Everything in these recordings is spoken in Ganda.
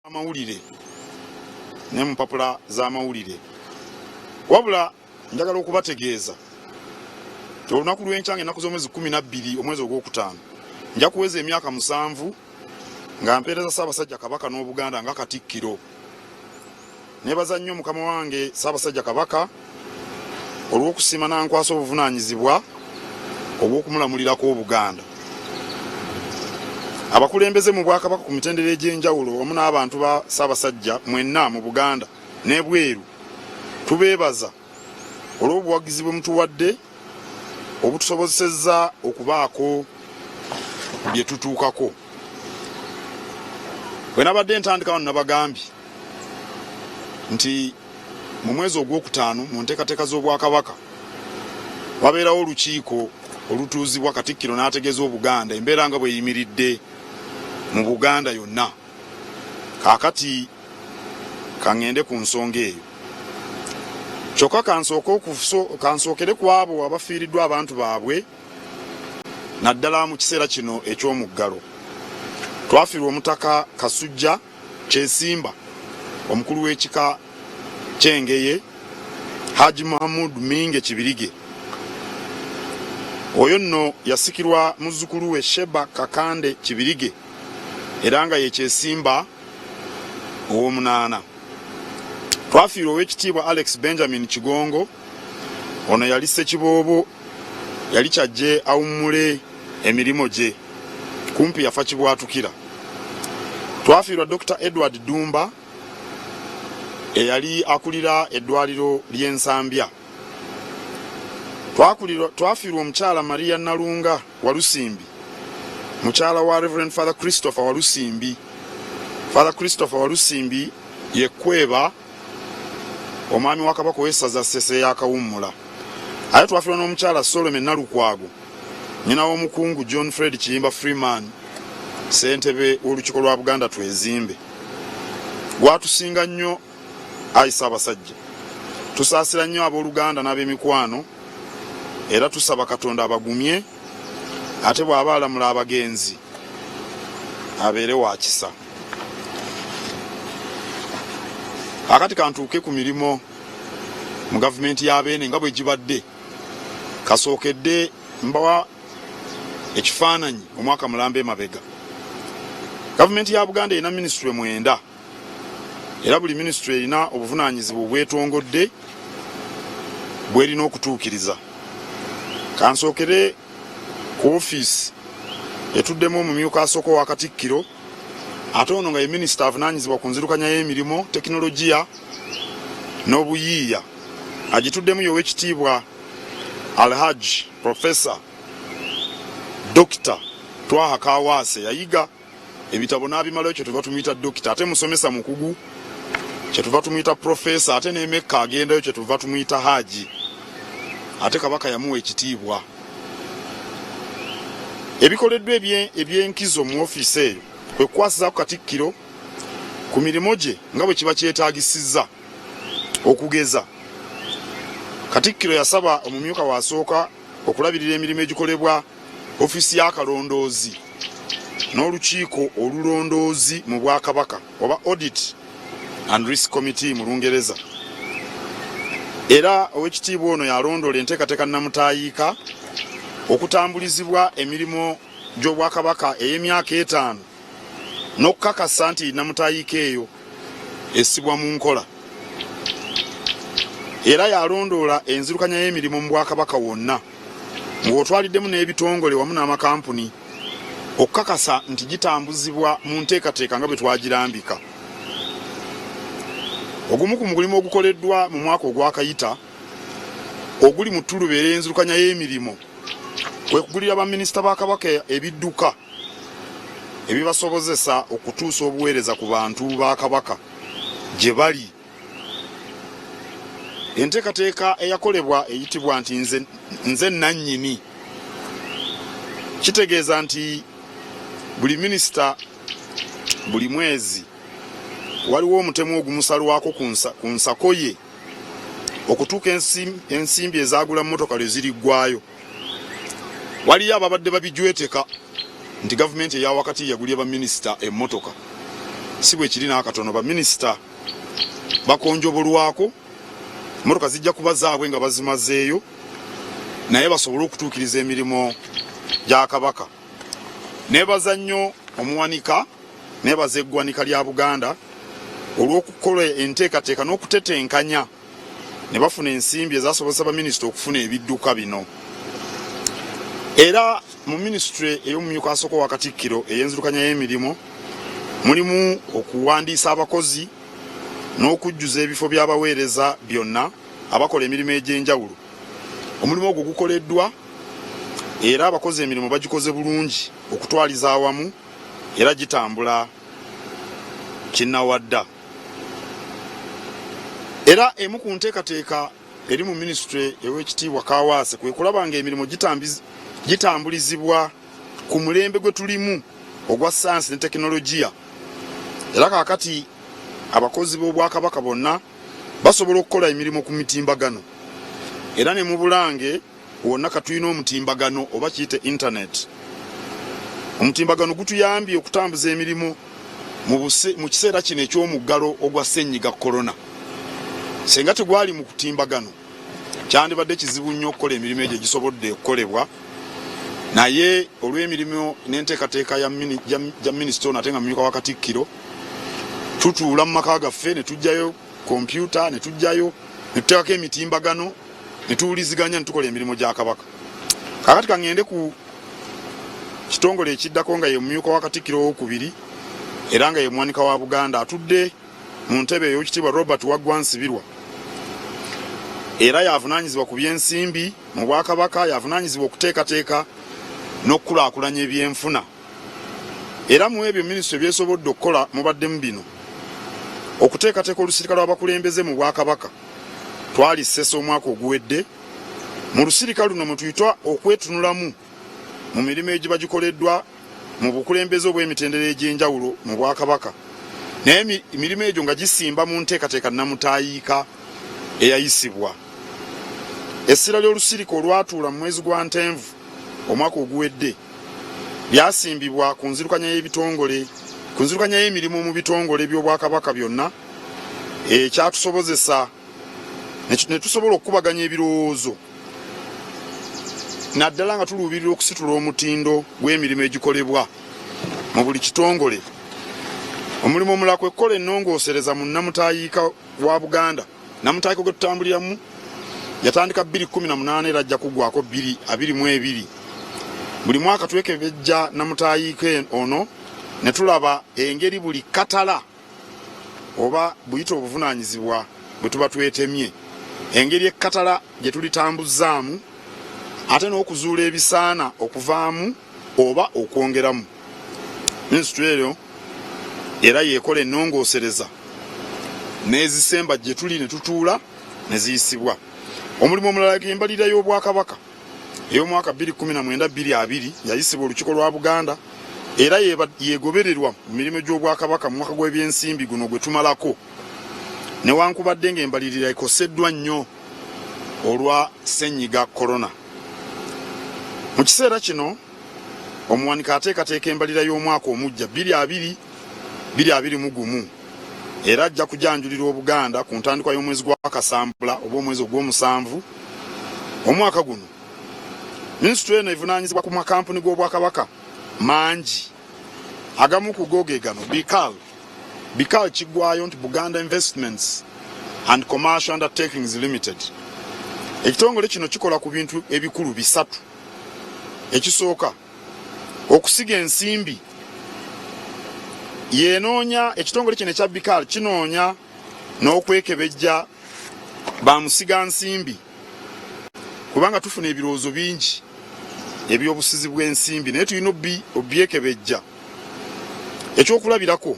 amawulire ne mpapula z'amawulire wabula njagala okubategeeza olunaku lw'enkyange ennaku z'omwezi 12 omwezi ogwokutaano nja kuweza emyaka 7 nga mpeereza Ssaabasajja Kabaka n'Obuganda nga Katikkiro. Nebaza nnyo mukama wange Ssaabasajja Kabaka olw'okusiima n'ankwasa obuvunaanyizibwa obw'okumulamulirako Obuganda. Abakulembeze mu Bwakabaka ku mitendera egy'enjawulo wamu n'abantu ba Ssaabasajja mwenna mu Buganda n'ebweru tubeebaza olw'obuwagizi bwe mutuwadde obutusobozesezza okubaako bye tutuukako. Bwe nabadde ntandika wano nabagambye nti mu mwezi ogwokutaano mu nteekateeka z'Obwakabaka wabeerawo olukiiko olutuuzibwa Katikkiro n'ategeeza Obuganda embeera nga bweyimiridde mu Buganda yonna. Kaakati kaŋŋende ku nsonga eyo. Kyokka kansookere ku abo abafiiriddwa abantu baabwe naddala mu kiseera kino eky'omuggalo. Twafiirwa Omutaka Kasujja Kyesimba omukulu w'ekika ky'Engeye, Haji Muhammad Minge Kibirige. Oyo nno yasikirwa muzzukulu we Sheba Kakande Kibirige era nga ye Kyesimba ow'omunaana. Twafiirwa Oweekitiibwa Alex Benjamin Kigongo, ono yali Ssekiboobo, yali kyajje awummule emirimu gye, kumpi yafa kibwatukira. Twafiirwa Dr. Edward Dumba eyali akulira eddwaliro ly'Ensambya. Twafiirwa omukyala Maria Nalunga Walusimbi, mukyala wa Reverend Father Christopher Walusimbi. Father Christopher Walusimbi ye Kweba omwami wa Kabaka w'essaza Ssese ya Kawummula. Ate twafiirwa n'omukyala Solomon Nalukwago, nnyina w'omukungu John Fred Kiyimba Freeman, ssentebe w'olukiiko lwa Buganda Twezimbe. Gwatusinga nnyo Ayi Ssaabasajja. Tusaasira nnyo ab'oluganda n'ab'emikwano era tusaba Katonda abagumye ate bw'aba alamula abagenzi abeere wa kisa. Akati kantuuke ku mirimo mu gavumenti y'Abeene nga bwe gibadde. Kasookedde mbawa ekifaananyi omwaka mulambe emabega. Gavumenti ya Buganda erina minisitule 9 era buli minisitule erina obuvunaanyizibwa obwetongodde bw'erina okutuukiriza. Kansookere ku ofiisi etuddemu omumyuka asooka wa Katikkiro, ate ono nga ye minisita avunaanyizibwa ku nzirukanya y'emirimu, tekinologiya n'obuyiiya. Agituddemu y'Oweekitiibwa Alhaji Professor Dr. Twaha Kawaase, yayiga ebitabo n'abimalayo kyetuva tumuyita dokita, ate musomesa mukugu kyetuva tumuyita professor, ate n'emekka agendayo kyetuva tumuyita Haji, ate Kabaka yamuwa ekitiibwa. Ebikoleddwa eby'enkizo mu ofiisi eyo kwe kukwasiza ku Katikkiro ku mirimu gye nga bwe kiba kyetaagisizza. Okugeza, Katikkiro yasaba omumyuka wasooka okulabirira emirimu egikolebwa ofiisi y'akalondoozi n'olukiiko olulondoozi mu Bwakabaka oba Audit and Risk Committee mu Lungereza. Era Oweekitiibwa ono yalondoola enteekateeka nnamutaayiika okutambulizibwa emirimu gy'Obwakabaka ey'emyaka 5 n'okukakasa nti nnamutaayiika eyo essibwa mu nkola. Era yalondoola enzirukanya y'emirimu mu Bwakabaka wonna ng'otwaliddemu n'ebitongole wamu n'amakampuni okukakasa nti gitambuzibwa mu nteekateeka nga bwe twagirambika. Ogumu ku mulimu ogukoleddwa mu mwaka ogwakayita oguli mu ttulubeera enzirukanya y'emirimu kwe kugulira baminisita ba Kabaka ebidduka ebibasobozesa okutuusa obuweereza ku bantu ba Kabaka gye bali. Enteekateeka eyakolebwa eyitibwa nti nze nannyini, kitegeeza nti buli minisita buli mwezi waliwo omutemu ogumusalwako ku nsako ye okutuuka ensimbi ezaagula mmotoka lwe ziriggwayo. Waliyo ababadde babijweteka nti gavumenti eya wakati yagulye baminisita emmotoka. si bwe kiri n'akatono ba minisita bakonjobolwako motoka zijja kuba zaabwe nga bazimazeeyo naye basobole okutuukiriza emirimu gya Kabaka. Neebaza nnyo omuwanika neebaza eggwanika lya Buganda olw'okukola enteekateeka n'okutetenkanya ne bafuna ensimbi ezasobozesa baminisita okufuna ebidduka bino. Era mu minisitule ey'omumyuka asooka wa Katikkiro ey'enzirukanya y'emirimu mulimu okuwandiisa abakozi n'okujjuza ebifo by'abaweereza byonna abakola emirimu egy'enjawulo. Omulimu ogwo gukoleddwa era abakozi emirimu bagikoze bulungi okutwaliza awamu era gitambula kinnawadda. Era emu ku nteekateeka eri mu minisitule ew'ekitiibwa Kaawaase kwe kulaba ng'emirimu gitambulizibwa ku mulembe gwe tulimu ogwa sayansi ne tekinologiya. Era kaakati abakozi b'Obwakabaka bonna basobola okukola emirimu ku mitimbagano. Era ne mu Bulange wonna katulina omutimbagano oba kiyite internet. Omutimbagano gutuyambye okutambuza emirimu mu kiseera kino eky'omuggalo ogwa ssennyiga korona. Senga tegwali mu kutimbagano kyandibadde kizibu nnyo okukola emirimu egyo gisobodde okukolebwa, naye olw'emirimu n'enteekateeka ya minisita ono ate nga mumyuka wa Katikkiro tutuula mu maka gaffe ne tujjayo kompyuta ne tujjayo ne tuteekako emitimbagano ne tuwuliziganya ne tukola emirimu gya Kabaka. Kaakati kaŋŋende ku kitongole ekiddako nga ye mumyuka wa Katikkiro owookubiri era nga ye muwanika wa Buganda atudde mu ntebe ey'ekitiibwa Robert Waggwa Nsibirwa. Era yavunaanyizibwa ku by'ensimbi mu Bwakabaka, yavunaanyizibwa okuteekateeka n'okukulaakulanya ebyenfuna. Era mu ebyo minisitule byesobodde okukola mubaddemu bino: okuteekateeka olusirika lw'abakulembeze mu Bwakabaka. Twali Ssese omwaka oguwedde. Mu lusirika luno mwe tuyitwa okwetunulamu mu mirimu egiba gikoleddwa mu bukulembeze obw'emitendera egy'enjawulo mu Bwakabaka. Naye emirimu egyo nga gisimba mu nteekateeka nnamutaayiika eyayisibwa. Essira ly'olusirika olwatuula mu mwezi gwa Ntenvu omwaka oguwedde lyasimbibwa ku nzirukanya y'emirimu mu bitongole by'Obwakabaka byonna, ekyatusobozesa ne tusobola okukubaganya ebirowoozo naddala nga tuluubirira okusitula omutindo gw'emirimu egikolebwa mu buli kitongole. Omulimu omulala kwe kukola ennongoosereza mu nnamutaayiika wa Buganda. Nnamutaayiika gwe tutambuliramu yatandika 2018 era ajja kuggwako 2022. Buli mwaka twekebejja nnamutaayiika ono ne tulaba engeri buli katala oba buyita obuvunaanyizibwa bwe tuba twetemye, engeri ekkatala gye tulitambuzzaamu ate n'okuzuula ebisaana okuvaamu oba okwongeramu. Minisitule eyo era yeekola ennongoosereza n'ezisemba gye tuli ne tutuula ne ziyisibwa. Omulimu omulala g'embalirira y'Obwakabaka ey'omwaka 2019-2020 yayisibwa olukiiko lwa Buganda era yeegobererwa mu mirimu gy'Obwakabaka mu mwaka gw'ebyensimbi guno gwe tumalako, newankubadde ng'embalirira ekoseddwa nnyo olwa ssennyiga korona. Mu kiseera kino omuwanika ateekateeka embalirira y'omwaka omujja 2020-2021 era ajja kujanjulira Obuganda ku ntandikwa y'omwezi gwa Kasambula oba omwezi ogw'omusanvu omwaka guno. Minisitule eno evunaanyizibwa ku makampuni g'Obwakabaka mangi, agamu ku go ge gano: BICAL kiggwayo nti Buganda Investments and Commercial Undertakings Limited. Ekitongole kino kikola ku bintu ebikulu bisatu. Ekisooka, okusiga ensimbi. Yenoonya ekitongole kino ekya BICAL kinoonya n'okwekebejja bamusiga nsimbi, kubanga tufuna ebirowoozo bingi eby'obusizi bw'ensimbi naye tulina obyekebejja. Ekyokulabirako,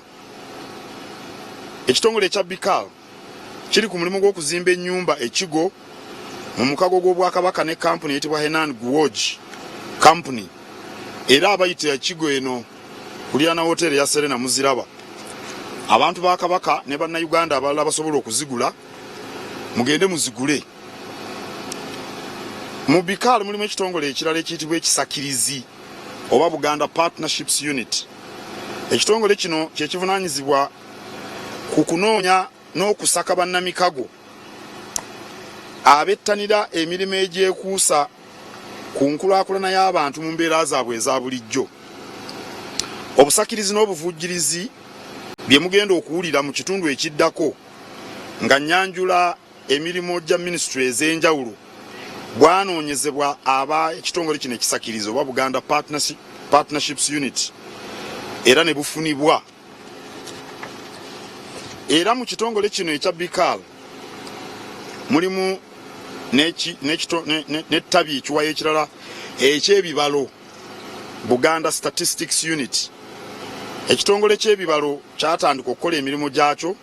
ekitongole ekya BICAL kiri ku mulimu gw'okuzimba ennyumba ekigo mu mukago gw'Obwakabaka ne kampuni eyitibwa Henan Guoji Company, era abayita ekigo eno kuliraana wooteeri ya Serena muziraba. Abantu ba Kabaka ne bannayuganda abalala basobola okuzigula, mugende muzigule. Mu BICAL mulimu ekitongole ekirala ekiyitibwa ekisakirizi oba Buganda Partnerships Unit. Ekitongole kino kye kivunaanyizibwa ku kunoonya n'okusaka bannamikago abettanira emirimu egyekuusa ku nkulaakulana y'abantu mu mbeera zaabwe eza bulijjo. Obusakirizi n'obuvujjirizi bye mugenda okuwulira mu kitundu ekiddako nga nnyanjula emirimu gya minisitule ez'enjawulo bwanoonyezebwa aba ekitongole kino ekisakiriza oba Buganda Partnerships Unit era ne bufunibwa. Era mu kitongole kino ekya BICAL mulimu n'ettabi ekiwayo ekirala eky'ebibalo Buganda Statistics Unit. Ekitongole ky'ebibalo kyatandika okukola emirimu gyakyo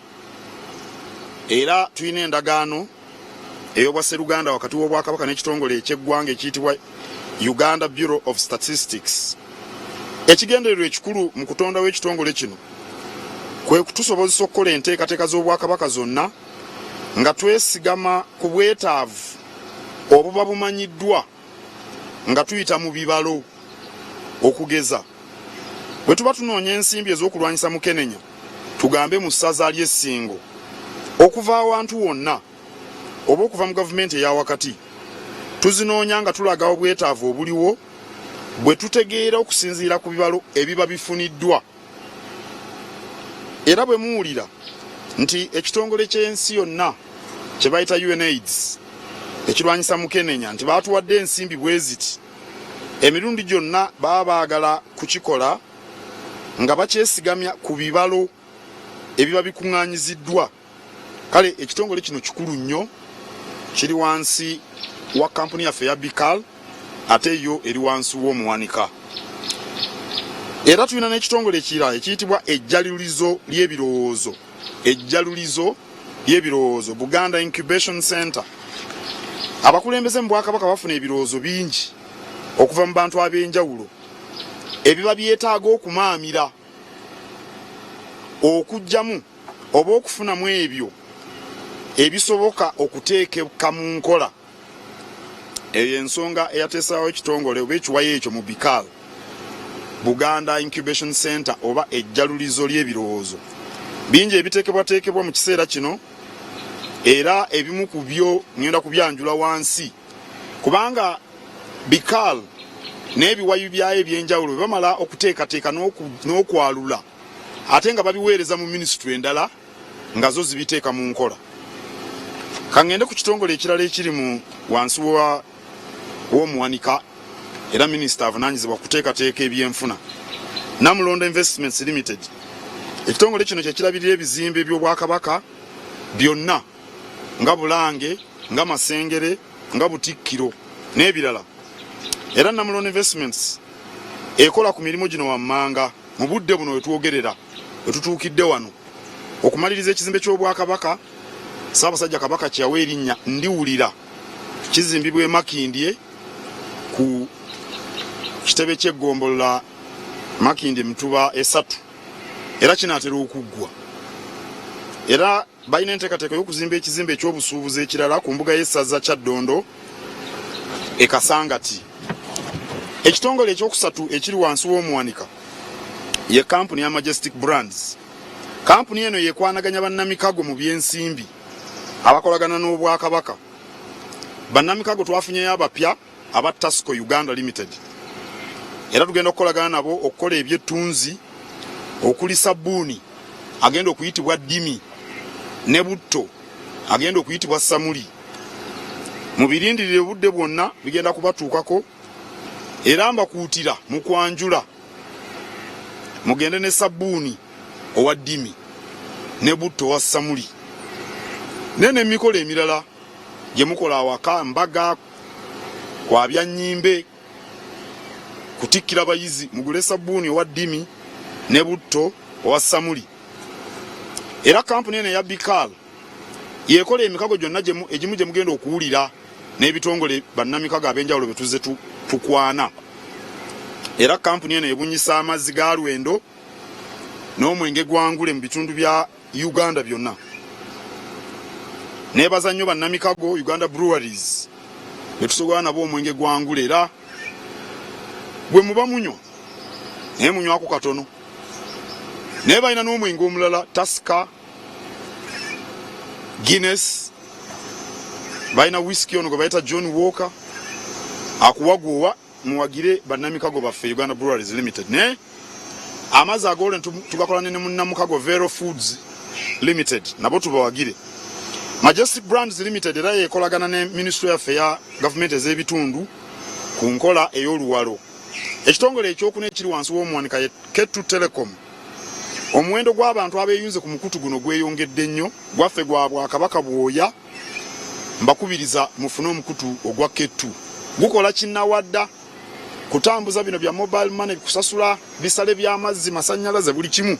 era tulina endagaano ey'obwasseruganda wakati w'Obwakabaka n'ekitongole eky'eggwanga ekiyitibwa Uganda Bureau of Statistics. Ekigendererwa ekikulu mu kutondawo ekitongole kino kwe kutusobozesa okukola enteekateeka z'Obwakabaka zonna nga twesigama ku bwetaavu obuba bumanyiddwa nga tuyita mu bibalo. Okugeza bwe tuba tunoonya ensimbi ez'okulwanyisa Mukenenya tugambe mu ssaza ly'Essingo okuva awantu wonna oba okuva mu gavumenti eya wakati, tuzinoonya nga tulaga obwetaavu obuliwo bwe tutegeera okusinziira ku bibalo ebiba bifuniddwa. Era bwe muwulira nti ekitongole ky'ensi yonna kye bayita UNAIDS ekirwanyisa Mukenenya nti baatuwadde ensimbi bwe ziti, emirundi gyonna baba baagala kukikola nga bakyesigamya ku bibalo ebiba bikuŋŋaanyiziddwa. Kale ekitongole kino kikulu nnyo, kiri wansi wa kampuni yaffe ya BICAL ate yo eri wansi w'omuwanika. Era tulina n'ekitongole ekirala ekiyitibwa ejjalulizo ly'ebirowoozo. Ejjalulizo ly'ebirowoozo Buganda Incubation Center. Abakulembeze mu Bwakabaka bafuna ebirowoozo bingi okuva mu bantu ab'enjawulo ebiba byetaaga okumaamira okujjamu oba okufunamu ebyo ebisoboka okuteekeka mu nkola. Eyo ensonga eyateesaawo ekitongole oba ekiwayo ekyo mu BICAL, Buganda Incubation Center oba ejjalulizo ly'ebirowoozo. Bingi ebiteekebwateekebwa mu kiseera kino era ebimu ku byo ngenda kubyanjula wansi kubanga BICAL n'ebiwayo byayo eby'enjawulo bwe bamala okuteekateeka n'okwalula ate nga babiweereza mu minisitule endala nga zo zibiteeka mu nkola. Kangende ku kitongole ekirala ekiri mu wansi w'omuwanika era minisita avunaanyizibwa kuteekateeka ebyenfuna, Namulondo Investments Limited. Ekitongole kino kyekirabirira ebizimbe by'Obwakabaka byonna nga Bulange, nga Masengere, nga Butikkiro n'ebirala. Era Namulondo Investments ekola ku mirimu gino wammanga mu budde buno wetwogerera wetutuukidde wano okumaliriza ekizimbe ky'Obwakabaka Ssaabasajja Kabaka kyawa erinnya Ndiwulira kizimbibwa e Makindye ku kitebe ky'eggombolola Makindye Mituba 3 era kinaatera okuggwa. Era balina enteekateeka y'okuzimba ekizimbe eky'obusuubuzi ekirala ku mbuga y'essaza Kyaddondo e Kasangati. Ekitongole ekyokusatu ekiri wansi w'omuwanika ye kampuni ya Majestic Brands. Kampuni eno yekwanaganya bannamikago mu by'ensimbi abakolagana n'Obwakabaka. Bannamikago twafunyeyo abapya aba Tasco Uganda Limited. Era tugenda okukolagana nabo okukola ebyettunzi okuli sabbuuni agenda okuyitibwa Dimi ne butto agenda okuyitibwa Samuli. Mu birindirire budde bwonna bigenda kubatuukako era mbakuutira mu kwanjula mugende ne sabbuuni owa Dimi ne butto wa Samuli nene emikolo emirala gye mukola awaka, mbaga, kwabya nnyimbe, kutikkira bayizi, mugule sabbuuni owa Dimi ne butto owa Samuli. Era kampuni eno ya BICAL yekola emikago gyonna egimu gye mugenda okuwulira n'ebitongole bannamikago ab'enjawulo bye tuzze tukwana. Era kampuni eno ebunyisa amazzi ga Lwendo n'omwenge gwangule mu bitundu bya Uganda byonna. Nebaza nnyo bannamikago Uganda Breweries betusobola nabo omwenge gwangule era bwe muba munywa naye munywako katono. Naye balina n'omwenge omulala Tusker Guinness, balina whisky ono gwe bayita John Walker, akuwaguwa muwagire bannamikago baffe Uganda Breweries Limited. Ne amazzi agole tugakola ne munnamukago Vero Foods Limited nabo tubawagire. Majestic Brands Limited era yekolagana ne Ministry of ya Government ez'ebitundu ku nkola ey'oluwalo. Ekitongole ekyokuna ekiri wansi w'omuwanika ye Ketu Telecom. Omuwendo gw'abantu abeeyunze ku mukutu guno gweyongedde nnyo, gwaffe gwa Bwakabaka Bwoya mbakubiriza mufune omukutu ogwa Ketu. Gukola kinnawadda kutambuza bino bya mobile money, kusasula bisale by'amazzi, masannyalaze, buli kimu.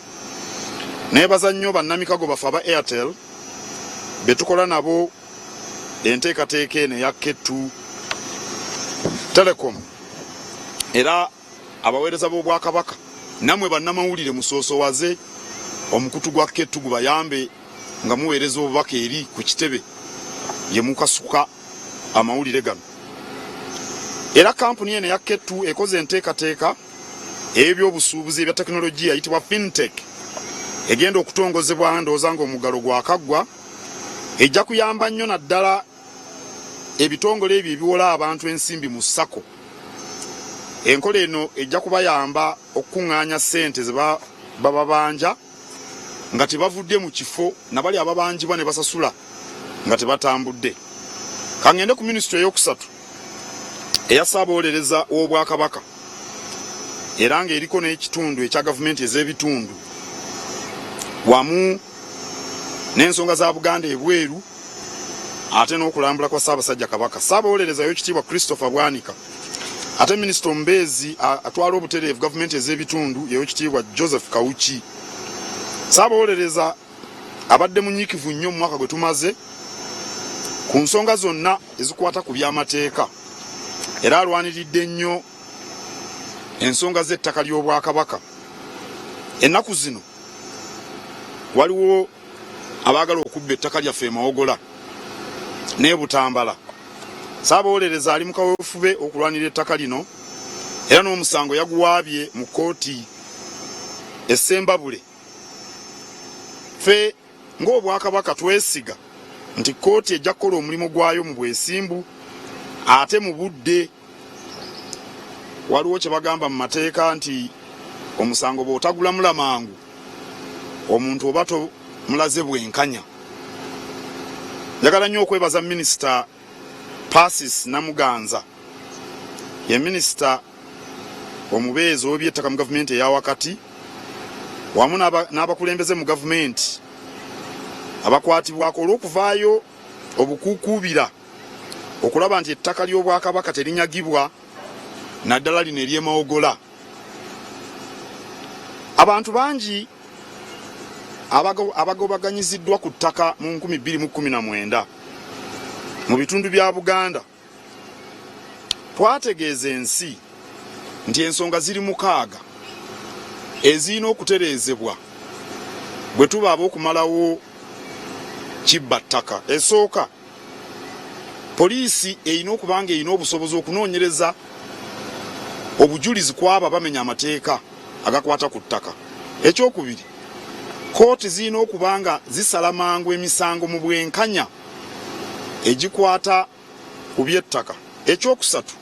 Neebaza nnyo bannamikago baffe aba Airtel betukola nabo enteekateeka eno eya Ketu Telecom. Era abaweereza b'Obwakabaka namwe bannamawulire musoosowaze omukutu gwa Ketu gubayambe nga muweereza obubaka eri ku kitebe ye mukasuka amawulire gano. Era kampuni eno ya Ketu ekoze enteekateeka ebyobusuubuzi ebya tekinologiya eyitibwa fintech egenda okutongozebwa ndowooza ng'omuggalo gwakaggwa, ejja kuyamba nnyo naddala ebitongole ebyo ebiwola abantu ensimbi mu SACCO. Enkola eno ejja kubayamba okukuŋŋaanya ssente ze bababanja nga tebavudde mu kifo nabali ababanjibwa ne basasula nga tebatambudde. Kangende ku minisitule ey'okusatu eya Ssaabawolereza w'Obwakabaka era ng'eriko n'ekitundu ekya gavumenti ez'ebitundu wamu n'ensonga za Buganda ebweru ate n'okulambula kwa Ssaabasajja Kabaka. Ssaabawolereza y'ekitiibwa Christopher Bwanika ate minisita omubeezi atwala obutereevu gavumenti ez'ebitundu y'ekitiibwa Joseph Kawuki. Ssaabawolereza abadde munyiikivu nnyo mu mwaka gwe tumaze ku nsonga zonna ezikwata ku by'amateeka era alwaniridde nnyo ensonga z'ettaka ly'Obwakabaka. Ennaku zino waliwo abaagala okubba ettaka lyaffe e Mawogola ne Butambala. Ssaabawolereza ali mu kaweefube okulwanira ettaka lino era n'omusango yaguwaabye mu kkooti e Ssembabule. Ffe ng'Obwakabaka twesiga nti kkooti ejja kukola omulimu gwayo mu bwesimbu ate mu budde. Waliwo kye bagamba mu mateeka nti omusango bw'otagulamula mangu omuntu oba tomulaze bwenkanya. Njagala nnyo okwebaza minisita Pasis Namuganza, ye minisita omubeezi ow'ebyettaka mu gavumenti eya wakati wamu n'abakulembeze mu gavumenti abakwatibwako olw'okuvaayo obukuukubira okulaba nti ettaka ly'Obwakabaka terinyagibwa naddala lino ery'e Mawogola. Abantu bangi abagobaganyiziddwa ku ttaka mu 2019 mu bitundu bya Buganda. Twategeeza ensi nti ensonga ziri 6 ezirina okutereezebwa bwe tuba ab'okumalawo kibba ttaka. Esooka, poliisi erina okuba nga erina obusobozi okunoonyereza obujulizi kw'abo bamenya amateeka agakwata ku ttaka. Ekyokubiri, kooti zirina okuba nga zisala mangu emisango mu bwenkanya egikwata ku by'ettaka. Ekyokusatu,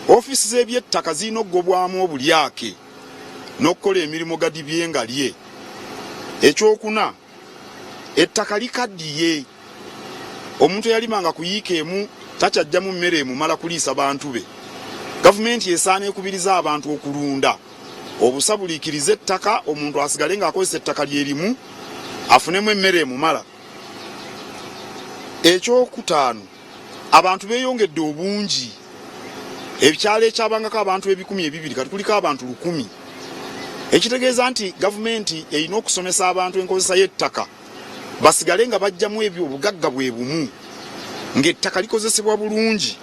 ofiisi z'ebyettaka zirina okugobwamu obulyake n'okukola emirimu gadi byengalye. Ekyokuna, ettaka likaddiye. Omuntu eyalimanga kuyiika emu takyajjamu mmere emumala kuliisa bantu be. Gavumenti esaana ekubiriza abantu okulunda obusabuliikiriza ettaka, omuntu asigale ng'akozesa ettaka lyerimu afunemu emmere emumala. Ekyokutaano, abantu beeyongedde obungi. Ebikyalo ekyabangako abantu 200,000 kati kuliko abantu 1,000. Ekitegeeza nti gavumenti erina okusomesa abantu enkozesa y'ettaka basigale nga bajjamu ebyo obugagga bwe bumu ng'ettaka likozesebwa bulungi.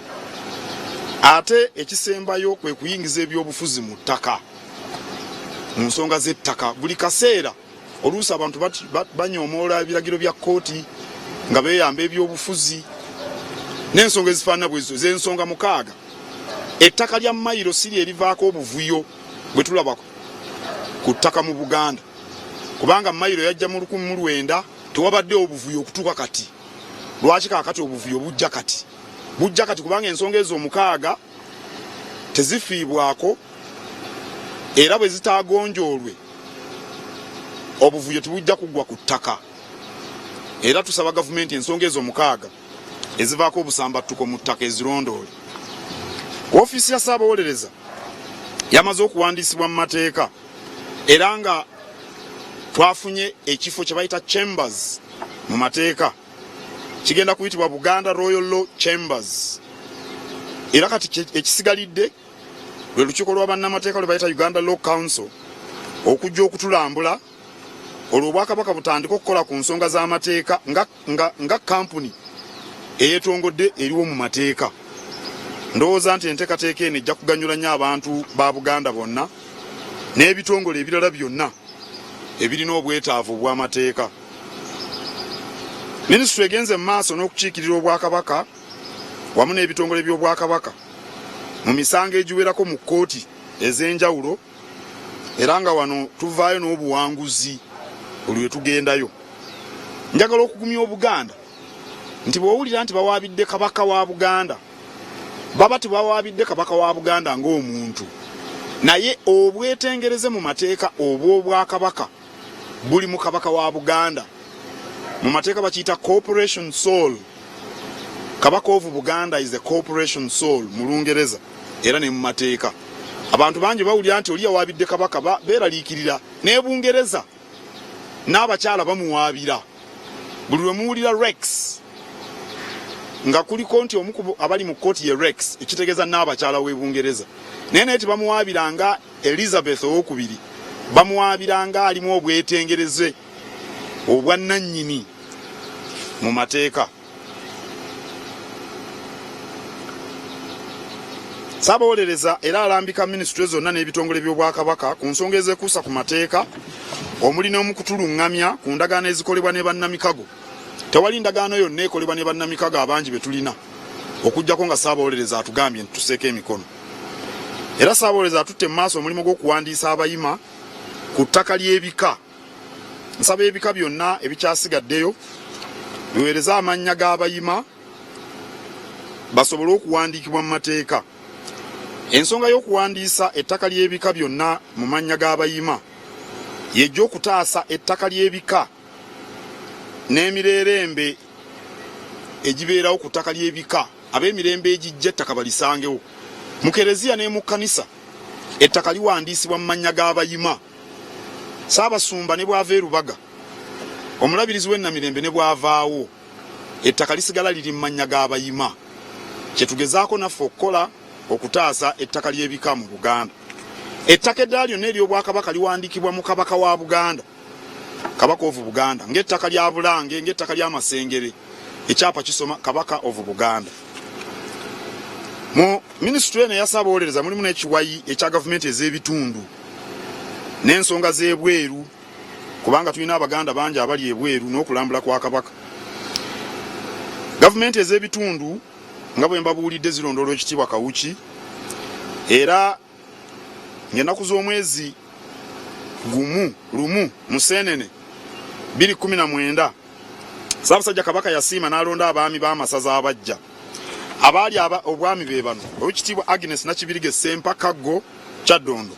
Ate ekisembayo kwe kuyingiza ebyobufuzi mu ttaka mu nsonga z'ettaka. Buli kaseera oluusi abantu banyoomoola ebiragiro bya kkooti nga beeyamba ebyobufuzi n'ensonga ezifaanana bwezo z'ensonga 6. Ettaka lya mayiro si lyerivaako obuvuyo bwe tulaba ku ttaka mu Buganda, kubanga mayiro yajja mu 1900 tewabadde obuvuyo okutuuka kati. lwaki kaakati obuvuyo bujja kati kubanga ensonga ezo omukaaga tezifiibwako era bwe zitaagonjoolwe obuvuyo tebujja kuggwa ku ttaka. Era tusaba gavumenti ensonga ezo omukaaga ezivaako obusambattuko mu ttaka ezirondoole. Ofiisi ya Ssaabawolereza yamaze okuwandiisibwa mu mateeka era nga twafunye ekifo kye bayita chambers mu mateeka, kigenda kuyitibwa Buganda Royal Law Chambers. Era kati ekisigalidde lwe lukiiko lwa bannamateeka lwe bayita Uganda Law Council okujja okutulambula olwo Obwakabaka butandika okukola ku nsonga z'amateeka nga kampuni eyeetongodde eriwo mu mateeka. Ndowooza nti enteekateeka eno ejja kuganyula nnyo abantu ba Buganda bonna n'ebitongole ebirala byonna ebirina obwetaavu obw'amateeka. Minisitule egenze mu maaso n'okukiikirira Obwakabaka wamu n'ebitongole by'Obwakabaka mu misango egiwerako mu kkooti ez'enjawulo, era nga wano tuvaayo n'obuwanguzi buli we tugendayo. Njagala okugumya Obuganda nti bw'owulira nti bawaabidde Kabaka wa Buganda, baba tebawaabidde Kabaka wa Buganda ng'omuntu, naye obwetengereze mu mateeka obw'Obwakabaka buli mu Kabaka wa Buganda. Mu mateeka bakiyita corporation soul. Kabaka of Buganda is a corporation soul mu Lungereza era ne mu mateeka. Abantu bangi bawulira nti oli yawaabidde Kabaka beeraliikirira ne Bungereza n'abakyala bamuwaabira. Buli lwe muwulira Rex nga kuliko nti omukubo abali mu kkooti ye Rex, ekitegeeza n'abakyala w'e Bungereza. Naye naye tebamuwaabiranga Elizabeth owookubiri, bamuwaabiranga alimu obwetengereze obwannannyini mu mateeka. Ssaabawolereza era alambika minisitule zonna n'ebitongole by'Obwakabaka ku nsonga ezeekuusa ku mateeka omuli n'omukutuluŋŋamya ku ndagaano ezikolebwa ne bannamikago. Tewali ndagaano yonna ekolebwa ne bannamikago abangi be tulina okuggyako nga Ssaabawolereza atugambye nti tuseeko emikono. Era Ssaabawolereza atutte mu maaso omulimu gw'okuwandiisa abayima ku ttaka ly'ebika. Nsaba ebika byonna ebikyasigaddeyo biweereze amannya g'abayima basobole okuwandiikibwa mu mateeka. Ensonga y'okuwandiisa ettaka ly'ebika byonna mu mannya g'abayima yejja okutaasa ettaka ly'ebika n'emirerembe egibeerawo ku ttaka ly'ebika. Ab'emirembe egijja ettaka balisangewo. Mu kereziya ne mu kkanisa ettaka liwandiisibwa mu mannya g'abayima. Ssaabasumba ne bw'ava e Rubaga, omulabirizi w'ennamirembe ne bw'avaawo, ettaka lisigala liri mu mannya g'abayima. Kye tugezaako naffe okukola okutaasa ettaka ly'ebika mu Buganda. Ettaka eddala lyonna ery'Obwakabaka liwandiikibwa mu Kabaka wa Buganda, Kabaka of Buganda, ng'ettaka lya Bulange, ng'ettaka lya Masengere, ekyapa kisoma Kabaka of Buganda. Mu minisitule eno eya Ssaabawolereza mulimu n'ekiwayi ekya gavumenti ez'ebitundu n'ensonga z'ebweru, kubanga tulina Abaganda bangi abali ebweru n'okulambula kwa Kabaka. Gavumenti ez'ebitundu nga bwe mbabuulidde zirondoola ekitiibwa Kawuki, era ng'ennaku z'omwezi lumu Museenene 2019 Ssaabasajja Kabaka yasiima n'alonda abaami b'amasaza abajja. Abaali obwami be bano: Oweekitiibwa Agnes Nakibirige Ssempa Kaggo Kyaddondo,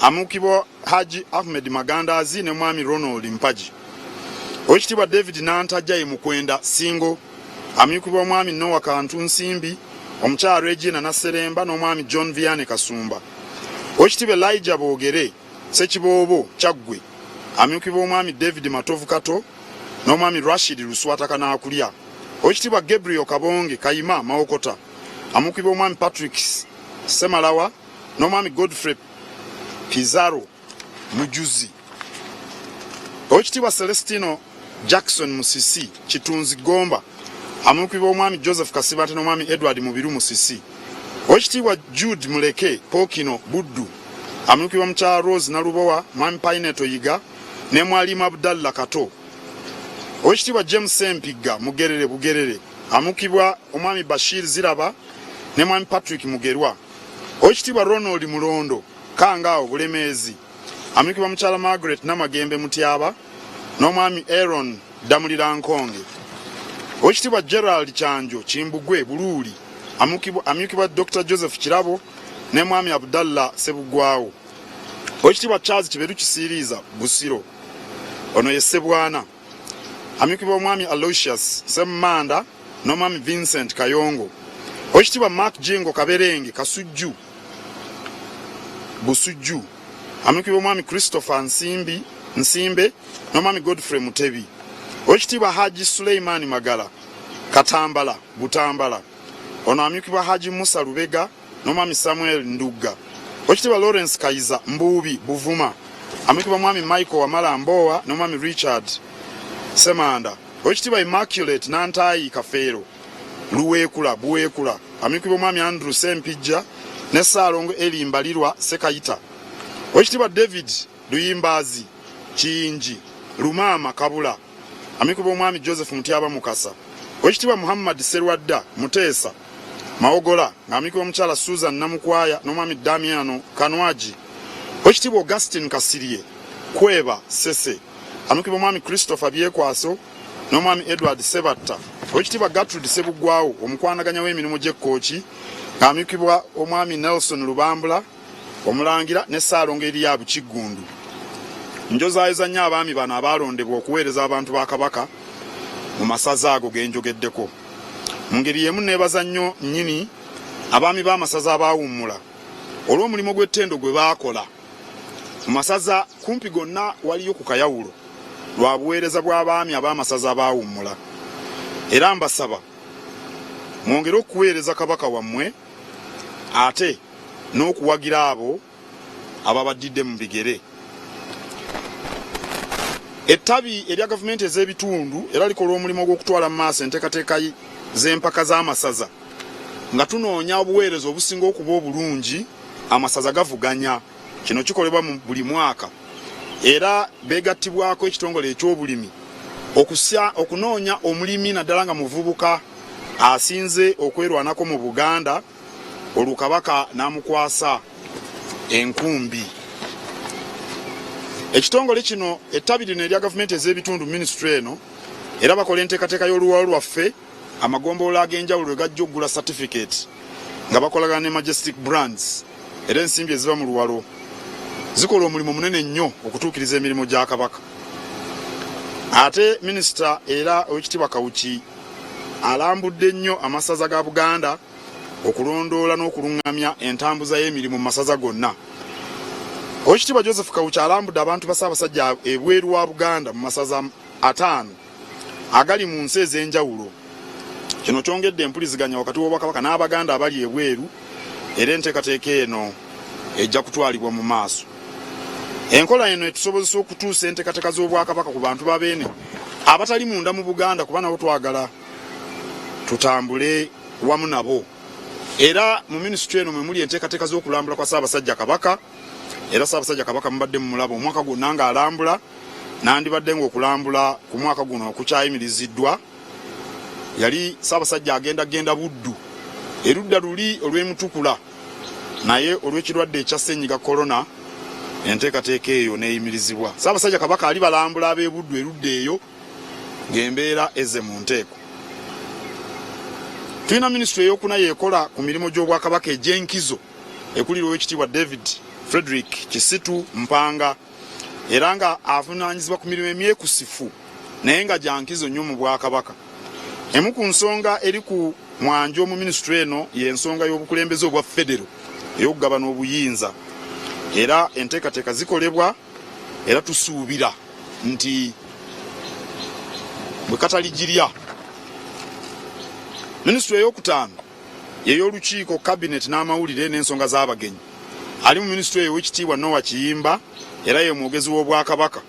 Amuukibwa Haji Ahmed Magandaazi ne Mwami Ronald Mpaji. Oweekitiibwa David Nantajja Mukwenda Singo, Amuukibwa Mwami Noah Kantu Nsimbi, Omukyala Regina Naseremba n'Omwami John Vianney Kasumba. Oweekitiibwa Elijah Boogere Ssekiboobo Kyaggwe, Amuukibwa Omwami David Matovu Kato n'Omwami Rashid Luswataka n'Akulya. Oweekitiibwa Gabriel Kabonge Kayima Mawokota, Amuukibwa Omwami Patrick Semalawa n'Omwami Godfrey Pizarro Mujuzi. Oweekitiibwa Celestino Jackson Musisi Kitunzi Gomba, Amuukibwa Omwami Joseph Kasibante n'Omwami Edward Mubiru Musisi. Oweekitiibwa Jude Muleke Pokino Buddu, Amuukibwa Mukyala Rose Nalubowa, Mwami Paineto Yiga ne Mwalimu Abdallah Kato. Oweekitiibwa James Sempiga Mugerere Bugerere, Amuukibwa Omwami Bashir Ziraba ne Mwami Patrick Mugerwa. Oweekitiibwa Ronald Mulondo Kangaawo Bulemeezi, Amuukibwa Mukyala Margaret Namagembe Mutyaba n'Omwami Aaron Damulira Nkonge. Oweekitiibwa Gerald Kyanjo Kimbugwe Buluuli amyukibwa Dr. Joseph Kirabo ne Mwami Abdallah Sebugwawo. Oweekitiibwa Charles Kiberu Kisiriiza Busiro ono ye Ssebwana amyukibwa Omwami Aloysius Semmanda n'Omwami Vincent Kayongo. Oweekitiibwa Mark Jingo Kaberenge Kasujju Busujju amyukibwa Omwami Christopher Nsimbe n'Omwami Godfrey Mutebi. Oweekitiibwa Haji Suleiman Magala Katambala Butambala ono amyukibwa Haji Musa Lubega n'Omwami Samuel Ndugga. Oweekitiibwa Lawrence Kaiza Mbuubi Buvuma amyukibwa Mwami Michael Wamala Mbowa n'Omwami Richard Semanda. Oweekitiibwa Immaculate Nantayi Kafeero Luweekula Buweekula amyukibwa Mwami Andrew Sempijja ne Saalongo Elimbalirwa Sekayita. Oweekitiibwa David Luyimbazi Kiyingi Lumama Kabula amyukibwa Omwami Joseph Mutyaba Mukasa. Oweekitiibwa Muhammad Serwadda Muteesa Maogola ng'amyukibwa Omukyala Susan Namukwaya n'Omwami Damiano Kanwaji. Oweekitiibwa Augustine Kasirye Kweba Sese amyukibwa Omwami Christopher Byekwaso n'Omwami Edward Sebatta. Oweekitiibwa Gertrude Sebugwawo omukwanaganya w'emirimu gy'Ekkooki ng'amyukibwa Omwami Nelson Lubambula Omulangira ne Saalongo Eriyaabu Kiggundu. Njozaayoza nnyo abaami bano abaalondebwa okuweereza abantu ba Kabaka mu masaza ago ge njogeddeko. Mu ngeri y'emu neebaza nnyo nnyini abaami b'amasaza abaawummula olw'omulimu gw'ettendo gwe baakola. Mu masaza kumpi gonna waliyo ku kayawulo lwa buweereza bw'abaami ab'amasaza abaawummula. Era mbasaba mwongere okuweereza Kabaka wammwe ate n'okuwagira abo ababaddidde mu bigere. Ettabi erya gavumenti ez'ebitundu era likola omulimu gw'okutwala mu maaso enteekateeka z'empaka z'amasaza nga tunoonya obuweereza obusinga okuba obulungi amasaza gavuganya. Kino kikolebwa mu buli mwaka era beegattibwako ekitongole eky'obulimi okunoonya omulimi naddala nga muvubuka asinze okwerwanako mu Buganda olwo Kabaka n'amukwasa enkumbi. Ekitongole kino ettabi lino erya gavumenti ez'ebitundu ministry eno era bakola enteekateeka y'oluwalo lwaffe amagombolola ag'enjawulo gajja okugula certificate nga bakolagana ne Majestic Brands era ensimbi eziva mu luwalo zikola omulimu munene nnyo okutuukiriza emirimu gya Kabaka. Ate minisita era Oweekitiibwa Kawuki alambudde nnyo amasaza ga Buganda okulondoola n'okuluŋŋamya entambuza y'emirimu mu masaza gonna. Oweekitiibwa Joseph Kawuki alambudde abantu ba Ssaabasajja ebweru wa Buganda mu masaza 5 agali mu nsi ez'enjawulo. Kino kyongedde empuliziganya wakati w'Obwakabaka n'Abaganda abali ebweru era enteekateeka eno ejja kutwalibwa mu maaso. Enkola eno etusobozesa okutuusa enteekateeka z'Obwakabaka ku bantu babeene abatali munda mu Buganda kuba nabo twagala tutambule wamu nabo. Era mu minisitule eno mwe muli enteekateeka z'okulambula kwa Ssaabasajja Kabaka era Ssaabasajja Kabaka mubadde mumulaba omwaka gwonna ng'alambula nandibadde ng'okulambula ku mwaka guno kukyayimiriziddwa. Yali Ssaabasajja agenda Buddu erudda luli olw'emutukula naye olw'ekirwadde ekya ssennyiga korona enteekateeka eyo neeyimirizibwa. Ssaabasajja Kabaka ali balambula ab'e Buddu erudda eyo ng'embeera ezze mu nteeko. Tulina minisitule ey'okuna yeekola ku mirimu gy'Obwakabaka egy'enkizo ekulira Oweekitiibwa David Frederick Kisitu Mpanga era nga avunaanyizibwa ku mirimu emyekusifu naye nga gya nkizo nnyo mu Bwakabaka. Emu ku nsonga eri ku mwanjo mu minisitule eno y'ensonga y'obukulembeze obwa federo ey'okugabana obuyinza era enteekateeka zikolebwa era tusuubira nti bwe kataligirya. Minisitule ey'okutaano y'ey'olukiiko kabinet n'amawulire n'ensonga z'abagenyi ali mu minisitule Oweekitiibwa Noah Kiyimba era ye mwogezi w'Obwakabaka.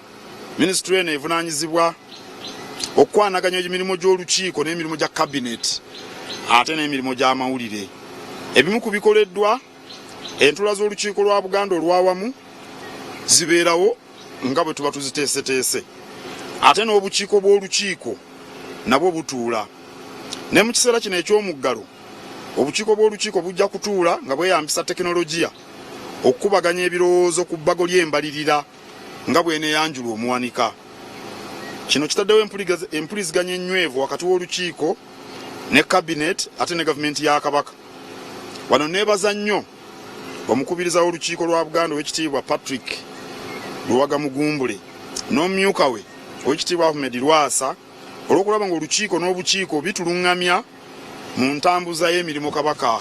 Minisitule eno evunaanyizibwa okwanaganya emirimu gy'olukiiko n'emirimu gya kabinet ate n'emirimu gy'amawulire. Ebimu ku bikoleddwa entula z'olukiiko lwa Buganda olwawamu zibeerawo nga bwe tuba tuziteeseteese ate n'obukiiko bw'olukiiko nabwo butuula. Ne mu kiseera kino eky'omuggalo obukiiko bw'olukiiko bujja kutuula nga bweyambisa tekinologiya okukubaganya ebirowoozo ku bbago ly'embalirira nga bweneeyanjula omuwanika. kino kitaddewo empuliziganya ennywevu wakati w'olukiiko ne cabinet ate ne gavumenti ya Kabaka. Wano neebaza nnyo omukubiriza w'olukiiko lwa Buganda ow'ekitiibwa Patrick Luwaga Mugumbule n'omumyuka we ow'ekitiibwa Ahmed Lwasa olw'okulaba ng'olukiiko n'obukiiko bituluŋŋamya mu ntambuza y'emirimu Kabaka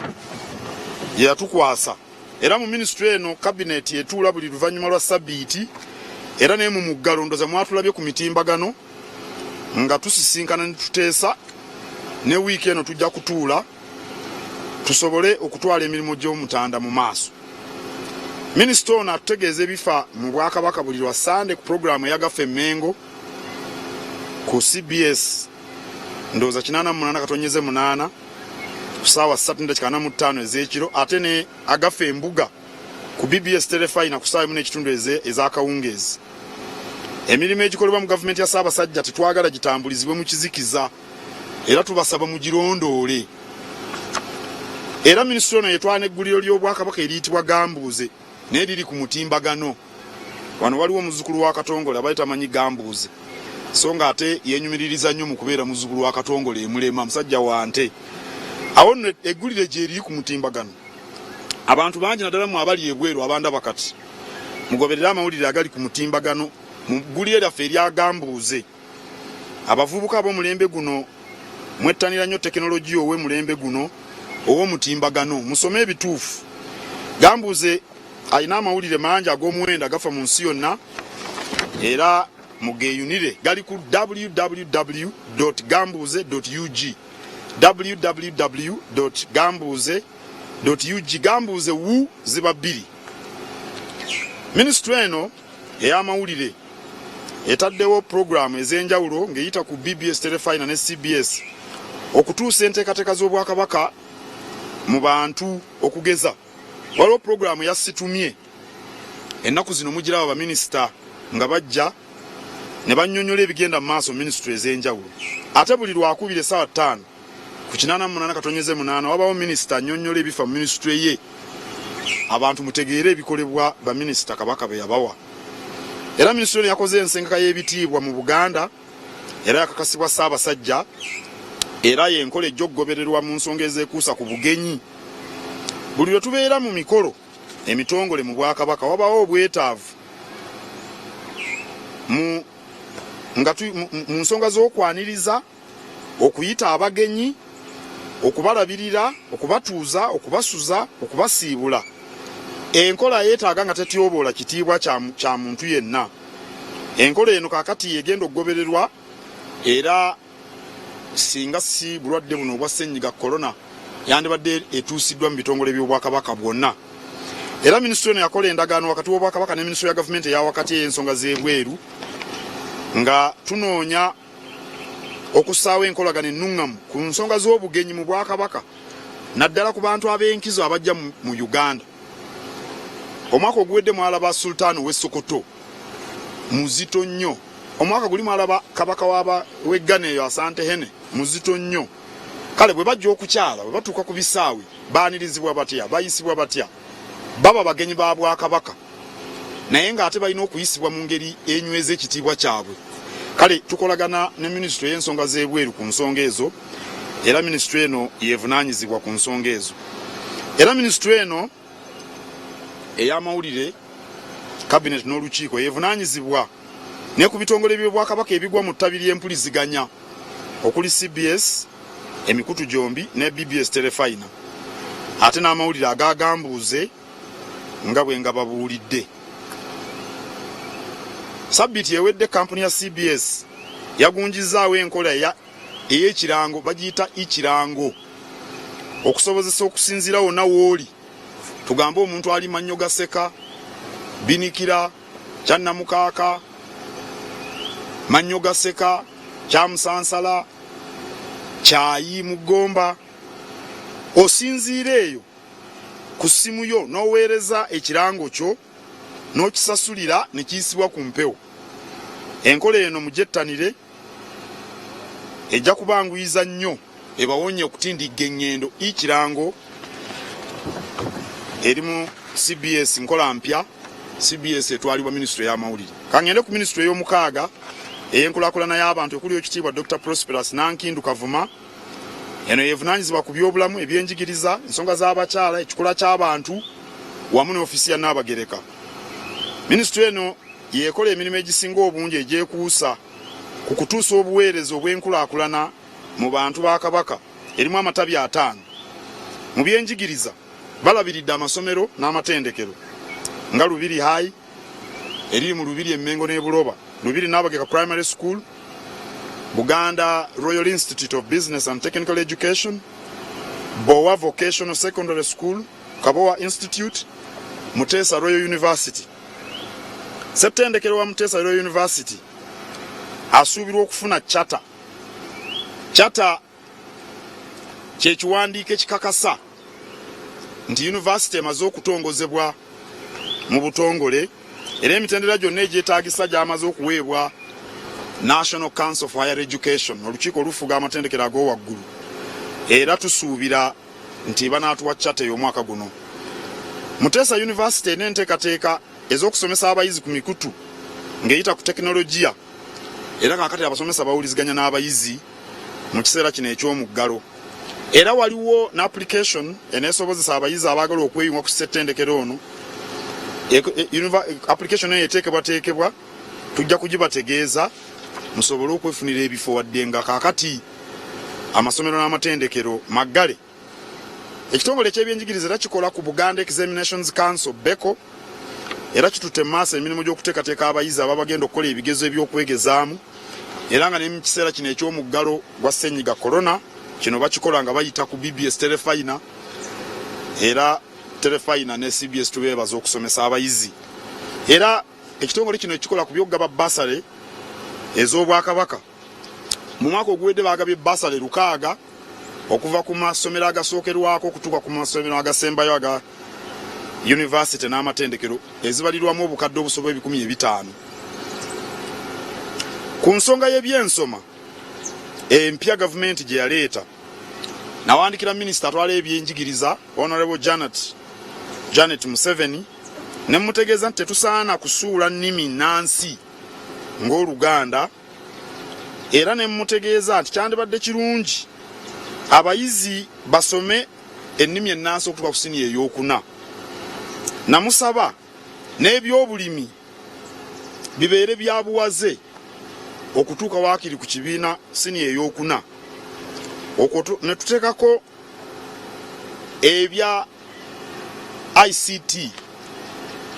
gye yatukwasa. Era mu minisitule eno cabinet etuula buli luvannyuma lwa sabbiiti, era naye mu muggalo ndoza mwatulabye ku mitimbagano nga tusisinkana ne tuteesa ne wiiki eno tujja kutuula tusobole okutwala emirimu gy'omutanda mu maaso. Minisita ono atutegeeza ebifa mu Bwakabaka buli lwa Sande ku pulogulaamu eyagafa emmengo ku CBS ndowooza 88:8 ku ssaawa 3:45 ez'ekiro, ate ne agafa embuga ku BBS Telefina ku ssaawa 1:30 ez'akawungeezi. Emirimu egikolebwa mu gavumenti ya Ssaabasajja tetwagala gitambulizibwe mu kizikiza, era tubasaba mugirondoole. Era minisitule ono yetwala n'egguliro ly'Obwakabaka eriyitibwa Gambuuze n'eriri ku mutimbagano. Wano waliwo omuzzukulu wa Katongole abaali tamanyi Gambuuze, so nga ate yenyumiririza nnyo mu kubeera muzzukulu wa Katongole emulema, musajja wa nte. Awo nno eggulire gye eriri ku mutimbagano. Abantu bangi naddala mu abali ebweru abandaba kati mugoberera amawulire agali ku mutimbagano mu ggulire lyaffe erya Gambuuze. Abavubuka ab'omulembe guno mwettanira nnyo tekinologiya ow'emulembe guno ow'omutimbagano, musome ebituufu. Gambuuze alina amawulire mangi ag'omuwendo agafa mu nsi yonna, era mugeeyunire gali ku www.gambuuze.ug www.gambuuze.ug. Gambuuze wu ziba bbiri. Minisitule eno ey'amawulire etaddewo pulogulaamu ez'enjawulo ng'eyita ku BBS Telefina ne CBS okutuusa enteekateeka z'Obwakabaka mu bantu okugeza. Waliwo pulogulaamu ya Situmye, ennaku zino mugiraba baminisita nga bajja ne bannyonnyola ebigenda mu maaso minisitule ez'enjawulo. Ate buli lwakubiri essaawa 5 ku 88:8 wabawo minisita annyonnyola ebifa mu minisitule ye, abantu mutegeere ebikolebwa baminisita Kabaka be yabawa. Era minisitule yakoze ensengeka y'ebitiibwa mu Buganda era yakakasibwa Ssaabasajja, era y'enkola ejja okugobererwa mu nsonga ezeekuusa ku bugenyi. Buli lwe tubeera mu mikolo emitongole mu Bwakabaka wabawo obwetaavu mu nsonga z'okwaniriza, okuyita abagenyi, okubalabirira, okubatuuza, okubasuza, okubasiibula. Enkola yeetaaga nga tetyoboola kitiibwa kya muntu yenna. Enkola eno kaakati egenda okugobererwa, era singa si bulwadde buno obwa ssenyiga korona yandibadde etuusiddwa mu bitongole by'Obwakabaka bwonna. Era minisitule eno yakola endagaano wakati w'Obwakabaka ne minisitule ya gavumenti eyawakati ey'ensonga z'ebweru nga tunoonya okussaawo enkolagana ennuŋŋamu ku nsonga z'obugenyi mu Bwakabaka, naddala ku bantu ab'enkizo abajja mu Uganda. Omwaka oguwedde mwalaba Sultan w'e Sokoto, muzito nnyo. Omwaka guli mwalaba Kabaka w'Eggana eyo Asante Hene, muzito nnyo. Kale bwe bajja okukyala, bwe batuuka ku bisaawe, baanirizibwa batya, bayisibwa batya, baba bagenyi ba Bwakabaka, naye ng'ate balina okuyisibwa mu ngeri enyweza ekitiibwa kyabwe. Kale tukolagana ne minisitule y'ensonga z'ebweru ku nsonga ezo, era minisitule eno yeevunaanyizibwa ku nsonga ezo. Era minisitule eno ey'amawulire cabinet n'olukiiko yeevunaanyizibwa ne ku bitongole by'Obwakabaka ebigwa mu ttabi ly'empuliziganya okuli CBS, emikutu gyombi ne BBS Telefina, ate n'amawulire aga Gambuuze nga bwe nga babuulidde. Sabbiiti ewedde kampuni ya CBS yagunjizaawo enkola ey'ekirango, bagiyita ikirango, okusobozesa okusinziira wonna w'oli. Tugambe omuntu ali Mannyo Gaseka, Binikira, Kyannamukaaka, Mannyo Gaseka, Kyamusansala, Kyayi, Mugomba, osinziira eyo ku ssimu yo n'oweereza ekirango kyo n'okisasulira ne kiyisibwa ku mpewo. Enkola eno mugyettanire, ejja kubanguyiza nnyo, ebawonye okutindigga enngendo. Ikirango erimu CBS nkola mpya, CBS etwalibwa minisitule y'amawulire. Kangende ku minisitule y'omukaaga ey'enkulaakulana y'abantu ekuli ekitiibwa Dr. Prosperous Nankindu Kavuma. Eno yevunaanyizibwa ku byobulamu, ebyenjigiriza, ensonga z'abakyala, ekikula ky'abantu wamu ne ofisi ya Nnaabagereka. Minisitule eno yekola emirimu egisinga obungi egyekuusa ku kutuusa obuweereza obw'enkulaakulana mu bantu ba Kabaka erimu amatabi 5. Mu byenjigiriza balabiridde amasomero n'amatendekero nga Lubiri High eriri mu Lubiri Emmengo ne Buloba, Lubiri Nnaabagereka Primary School, Buganda Royal Institute of Business and Technical Education, Bowa Vocational Secondary School, Kabowa Institute, Mutesa Royal University. Septendekero wa Mutesa Royal University asuubirwa okufuna charter. Charter kye kiwandiiko ekikakasa nti university emaze okutongozebwa mu butongole era emitendera gyonna egyetaagisa gyamaze okuweebwa National Council for Higher Education, olukiiko olufuga amatendekero ag'owaggulu, era tusuubira nti banaatuwa charter y'omwaka guno. Mutesa University n'enteekateeka ez'okusomesa abayizi ku mikutu ng'eyita ku tekinologiya, era kaakati abasomesa bawuliziganya n'abayizi mu kiseera kino eky'omuggalo. Era waliwo n'application eneesobozesa abayizi abaagala okweyunga ku ssettendekero ono. Application eyo eteekebwateekebwa, tujja kugibategeeza musobole okwefunira ebifo wadde nga kaakati amasomero n'amatendekero maggale. Ekitongole eky'ebyenjigiriza era kikola ku Buganda Examinations Council BECO, era kitutte maaso emirimu gy'okuteekateeka abayizi ababa bagenda okukola ebigezo eby'okwegezaamu, era nga ne mu kiseera kino eky'omuggalo gwa ssenyiga corona kino bakikola nga bayita ku BBS Telefina, era Telefina ne CBS tubeebaza okusomesa abayizi. Era ekitongole kino ekikola ku by'okugaba basale ez'Obwakabaka. Mu mwaka oguwedde baagabye basale 600 okuva ku masomero agasookerwako okutuuka ku masomero agasembayo aga university n'amatendekero ezibalirwamu obukadde obusoba 500. Ku nsonga y'ebyensoma empya gavumenti gye yaleeta, nawandikira minisita atwala ebyenjigiriza Honorable Janet Museveni ne mutegeeza nti tetusaana kusuula nnimi nnansi ng'Oluganda, era ne mutegeeza nti kyandibadde kirungi abayizi basome ennimi ennansi okutuuka ku siniya ey'okuna. Namusaba n'ebyobulimi bibeere bya buwaze okutuuka waakiri ku kibiina siniya ey'okuna. Okwo ne tuteekako ebya ICT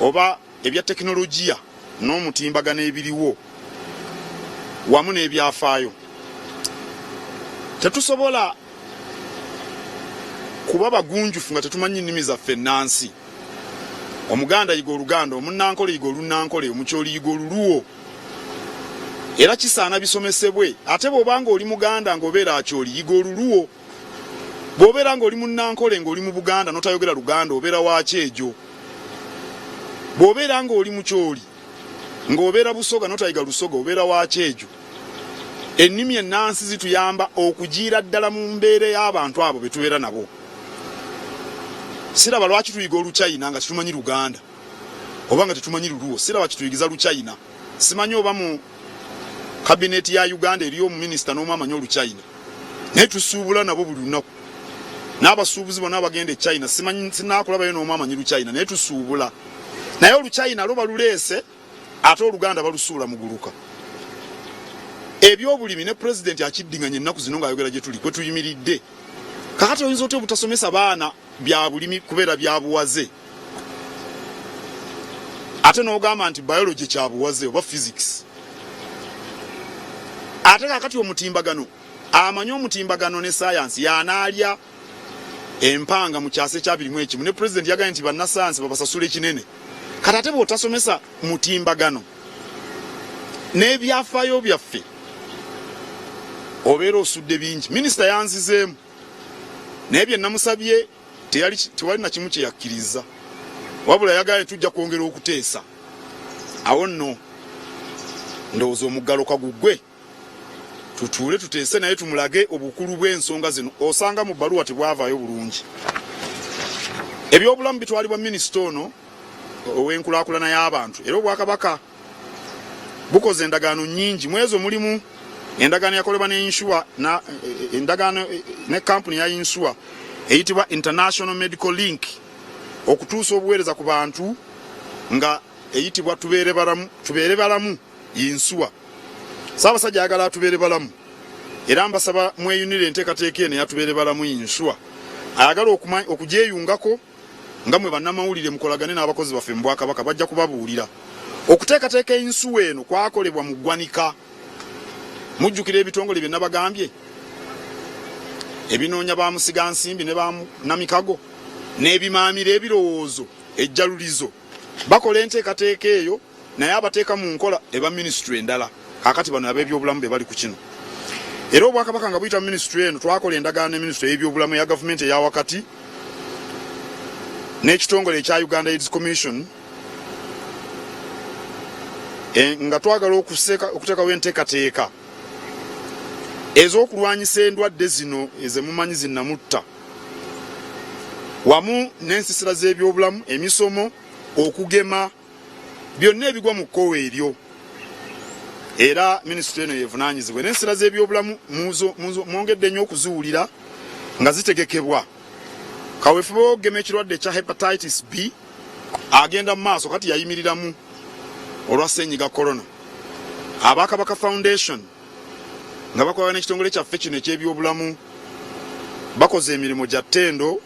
oba ebya tekinologiya n'omutimbagano ebiriwo wamu n'ebyafaayo. Tetusobola kuba bagunjufu nga tetumanyi nnimi zaffe ennansi. Omuganda yiga Oluganda, Omunnankole yiga Olunankole, Omukyoli yiga Oluluwo. Era kisaana bisomesebwe. Ate bw'obanga oli Muganda ng'obeera Akyoli yiga Oluluwo. Bw'obeera ng'oli Munnankole ng'oli mu Buganda n'otayogera Luganda obeera Wakyejo. Bw'obeera ng'oli Mukyoli ng'obeera Busoga n'otayiga Lusoga obeera Wakyejo. Ennimi ennansi zituyamba okugiira ddala mu mbeera y'abantu abo be tubeera nabo. Siraba lwaki tuyiga Oluchina nga tetumanyi Luganda oba nga tetumanyi Luluwo. Siraba kituyigiza Luchina. Simanyi oba mu kabineti ya Uganda eriyo omuminisita n'omu amanyi Oluchina. Naye tusuubula nabo buli lunaku. N'abasuubuzi bonna abagenda e China simanyi sinnaakulabayo n'omu amanyi Luchina, naye tusuubula. Naye Oluchina luba luleese ate Oluganda balusuula muguluka. Ebyobulimi ne president akiddinganya ennaku zino ng'ayogera gye tuli kwe tuyimiridde. Kakati oyinza otya obutasomesa baana bya bulimi kubeera bya buwaze, ate n'ogamba nti biology kya buwaze oba physics. Ate kakati omutimbagano, amanyi omutimbagano ne science y'anaalya empanga mu kyase kya 21 ne president yagambye nti bannasayansi babasasula ekinene. Kati ate bw'otasomesa mutimbagano n'ebyafaayo byaffe obeera osudde bingi. Minisita yanzizeemu naye bye namusabye tewali na kimu kye yakkiriza, wabula yagambye tujja kwongera okuteesa. Awo nno ndowooza omuggalo kaguggwe tutuule tuteese naye tumulage obukulu bw'ensonga zino. Osanga mu bbaluwa tebwavaayo bulungi. Ebyobulamu bitwalibwa minisita ono ow'enkulaakulana y'abantu era Obwakabaka bukoze endagaano nyingi mwezo mulimu endagaano yakolebwa ne insure na endagaano ne company ya insure eyitibwa International Medical Link okutuusa obuweereza ku bantu nga eyitibwa tubeere balamu insure. Ssaabasajja ayagala atubeere balamu era mbasaba mweyunire enteekateeka eno eyatubeere balamu insure ayagala okugyeyungako nga mwe bannamawulire mukolagane n'abakozi baffe mu Bwakabaka bajja kubabuulira okuteekateeka insure eno kwakolebwa mu ggwanika. Mujjukira ebitongole bye nabagambye ebinoonya ba musigansimbi ne ba namikago n'ebimaamira ebirowoozo ejjalulizo bakola enteekateeka eyo naye abateeka mu nkola eba ministry endala. Kakati bano ab'ebyobulamu be bali ku kino era Obwakabaka nga buyita ministry eno twakola endagaano ne ministry y'ebyobulamu eya gavumenti eya wakati n'ekitongole ekya Uganda AIDS Commission nga twagala okuteekawo enteekateeka ez'okulwanyisa endwadde zino ezemumanyi zinnamutta wamu n'ensisira z'ebyobulamu emisomo okugema byonna ebigwa mu kkowa eryo. Era minisitule eno yevunaanyizibwa n'ensisira z'ebyobulamu mwongedde nnyo okuziwulira nga zitegekebwa. Kaweefube w'okugema ekirwadde ekya hepatitis B agenda mu maaso kati yayimiriramu olwa ssenyiga corona. Abakabaka Foundation nga bakolera n'ekitongole kyaffe kino eky'ebyobulamu bakoze emirimu gya ttendo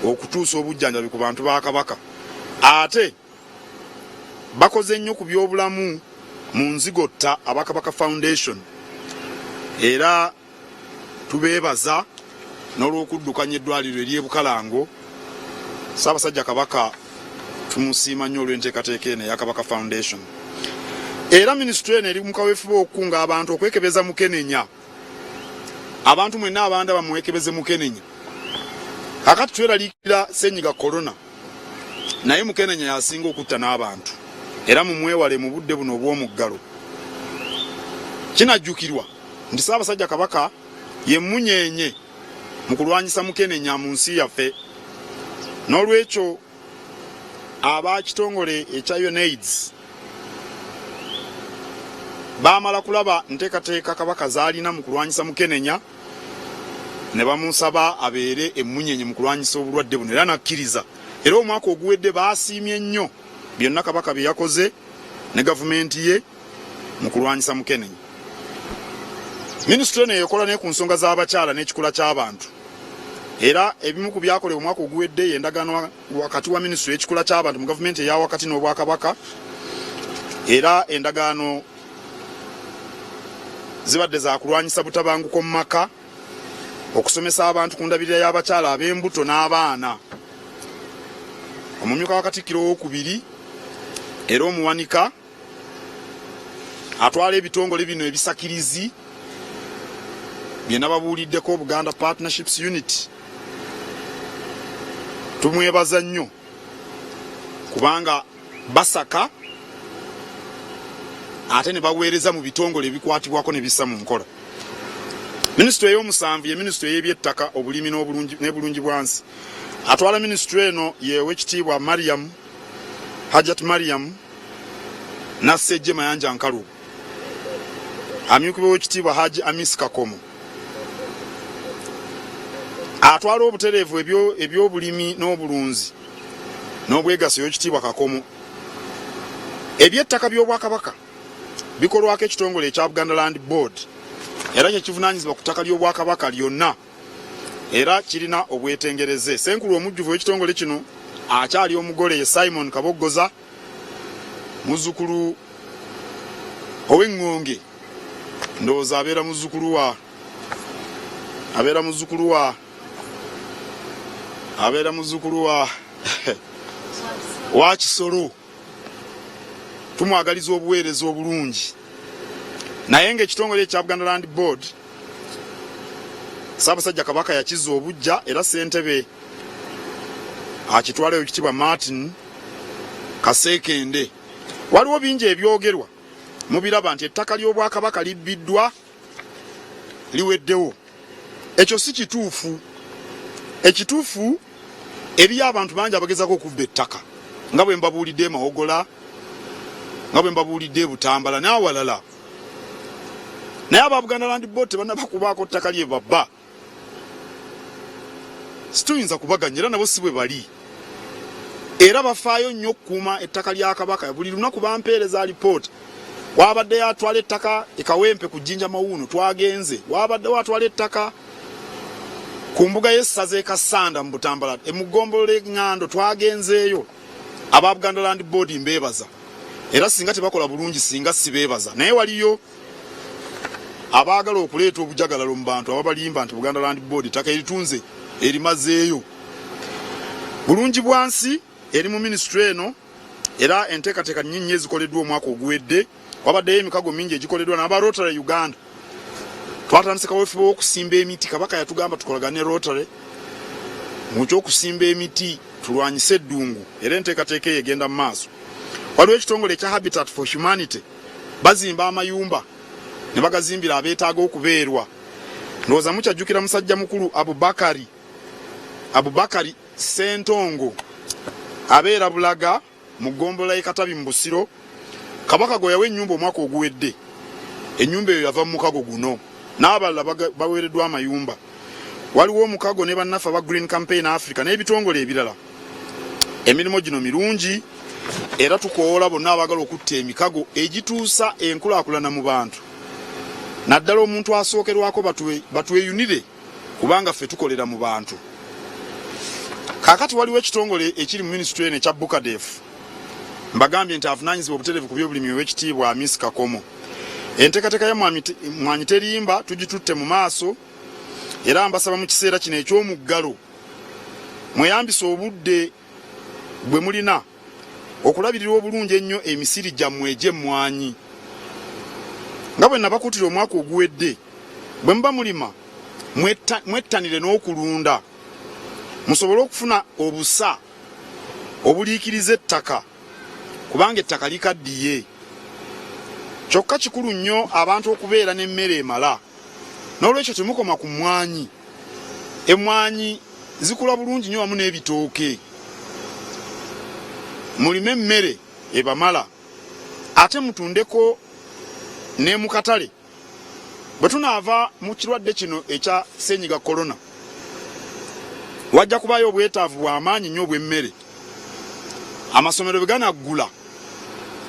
okutuusa obujjanjabi ku bantu ba Kabaka. Ate bakoze nnyo ku byobulamu mu nzigotta Abakabaka Foundation era tubeebaza n'olw'okuddukanya eddwaliro ery'e Bukalango. Ssaabasajja Kabaka tumusiima nnyo olw'enteekateeka eno eya Kabaka Foundation. Era minisitule eno eri mu kaweefube okukunga abantu okwekebeza mukenenya. Abantu mwenna abanda bamwekebeze mukenenya. Kakati tweraliikirira ssenyiga corona naye mukenenya yasinga okutta n'abantu era mumwewale mu budde buno obw'omuggalo. Kinajjukirwa nti Ssaabasajja Kabaka ye munyenye mu kulwanyisa mukenenya mu nsi yaffe. N'olwekyo abakitongole ekya UNAIDS baamala kulaba nteekateeka Kabaka zaalina mu kulwanyisa mukenenya ne bamusaba abeere emunyenye mu kulwanyisa obulwadde buno era nakkiriza. Era omwaka oguwedde baasiimye nnyo byonna Kabaka bye yakoze ne gavumenti ye mu kulwanyisa mukenenya. Minisitule eno yekola ne ku nsonga z'abakyala n'ekikula ky'abantu era ebimu ku byakolebwa omwaka oguwedde y'endagaano wakati wa minisitule y'ekikula ky'abantu mu gavumenti eya wakati n'Obwakabaka era endagaano zibadde za kulwanyisa butabanguko mu maka okusomesa abantu ku ndabirira y'abakyala ab'embuto n'abaana. Omumyuka wa Katikkiro owookubiri era omuwanika atwala ebitongole bino ebisakirizi bye nababuuliddeko Buganda Partnerships Unit. Tumwebaza nnyo kubanga basaka ate ne baweereza mu bitongole ebikwatibwako ne bissa mu nkola. Minisitule ey'omusanvu ye minisitule y'ebyettaka obulimi n'ebulungi bwansi. Atwala minisitule eno yeewekitiibwa Hajat Mariam Nassejje Mayanja Nkalu. Amyukibwa w'ekitiibwa Haji Amis Kakomo. Atwala obutereevu eby'obulimi n'obulunzi n'obwegassi w'ekitiibwa Kakomo. Ebyettaka by'Obwakabaka bikolwako ekitongole ekya Buganda Land Board era kye kivunaanyizibwa ku ttaka ly'Obwakabaka lyonna era kirina obwetengereze. Senkulu omujjuvu w'ekitongole kino akyali omugole ye Simon Kaboggoza muzzukulu ow'Engonge. Ndowooza abeera muzzukulu wa wa Kisolo. Tumwagaliza obuweereza obulungi naye ng'ekitongole ekya Buganda Land Board Ssaabasajja Kabaka yakizza obujja era ssentebe akitwala ekitibwa Martin Kasekende. Waliwo bingi ebyogerwa mubiraba nti ettaka ly'Obwakabaka libbiddwa liweddewo. Ekyo si kituufu. Ekituufu eriyo abantu bangi abagezako okubba ettaka nga bwe mbabuulidde Mawogola, nga bwe mbabuulidde Butambala n'awalala. Naye aba Buganda Land Board tebannabakubaako ttaka lye babba. Situyinza kubaganya era nabo si bwe bali. Era bafaayo nnyo okukuuma ettaka lya Kabaka. Buli lunaku bampeereza alipoota. Wabadde atwala ettaka ekawempe ku Jjinja Mawuunu twagenze. Wabadde atwala ettaka ku mbuga y'essaza e Kasanda mu Butambala emugombolola eŋŋando twagenzeeyo. Aba Buganda Land Board mbeebaza. Era singa tebakola bulungi singa sibeebaza. Naye waliyo abaagala okuleeta obujagalalo mu bantu ababalimba nti Buganda Land Board ettaka eritunze erimazeeyo. Bulungi bwansi eri mu ministry eno era enteekateeka nnyingi ezikoleddwa omwaka oguwedde. Wabaddeyo emikago mingi egikoleddwa n'aba Rotary Uganda. Twatandise kaweefube w'okusimba emiti. Kabaka yatugamba tukolagane Rotary mu ky'okusimba emiti tulwanyise eddungu era enteekateeka eyo egenda mu maaso. Waliwo ekitongole ekya Habitat for Humanity bazimba amayumba ne bagazimbira abeetaaga okubeerwa. Ndowooza mukyajjukira musajja mukulu Abubakari Ssentongo abeera Bulaga mu ggombolola y'e Katabi mu Busiro. Kabaka gwe yawa ennyumba omwaka oguwedde. Ennyumba eyo yava mu mukago guno. N'abalala baweereddwa amayumba. Waliwo omukago ne bannaffe aba Green Campaign Africa n'ebitongole ebirala. Emirimu gino mirungi era tukoola bonna abaagala okutta emikago egituusa enkulaakulana mu bantu. Naddala omuntu asookerwako batweyunire kubanga ffe tukolera mu bantu. Kaakati waliwo ekitongole ekiri mu ministry eno ekya Bukadefu. Mbagambye nti avunaanyizibwa obutereevu ku by'obulimi ow'ekitiibwa Amisi Kakomo. Enteekateeka ya Mwanyi Terimba tugitutte mu maaso era mbasaba mu kiseera kino eky'omuggalo mweyambisa obudde bwe mulina okulabirira obulungi ennyo emisiri gyammwe egy'emmwanyi. Nga bwe nabakuutira omwaka oguwedde bwe muba mulima mwettanire n'okulunda musobole okufuna obusa obuliikiriza ettaka kubanga ettaka likaddiye. Kyokka kikulu nnyo abantu okubeera n'emmere emala. N'olwekyo temukoma ku mmwanyi. Emmwanyi zikula bulungi nnyo wamu n'ebitooke. Mulime emmere ebamala ate mutundeko ne mu katale. Bwe tunaava mu kirwadde kino ekya ssenyiga korona wajja kubayo obwetaavu bw'amaanyi nnyo obw'emmere. Amasomero bwe ganaggula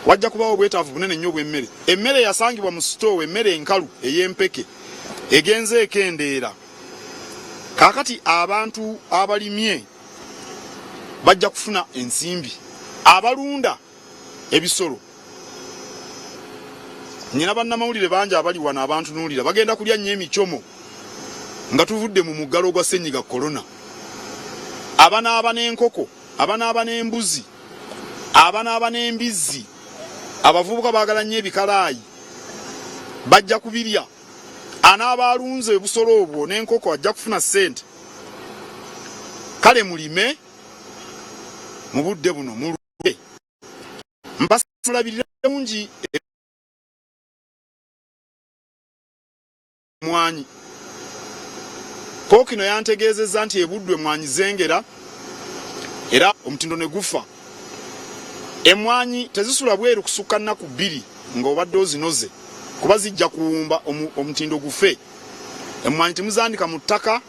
wajja kubawo obwetaavu bunene nnyo obw'emmere. Emmere yasangibwa mu sitoowa, emmere enkalu ey'empeke egenze ekendeera. Kaakati abantu abalimye bajja kufuna ensimbi. Abalunda ebisolo nyina bannamawulire bangi abali wano abantu nuulira bagenda kulya nnyo emicomo nga tuvudde mu muggalo gwa ssenyiga korona. Abanaaba n'enkoko, abanaaba n'embuzi, abanaaba n'embizzi, abavubuka baagala nnyo ebikalaayi bajja kubirya. Anaaba alunze obusolo obwo n'enkoko ajja kufuna ssente. Kale mulime mu budde buno mulunde. Mpasabulabirira bungi mwanyi. Pookino yantegeezezza nti ebuddwe mwanyi zengera era omutindo ne gufa. Emmwanyi tezisula bweru kusukka nnaku 2 ng'obadde ozinoze kuba zijja kuwumba omutindo gufe. Emmwanyi temuzandika mu ttaka.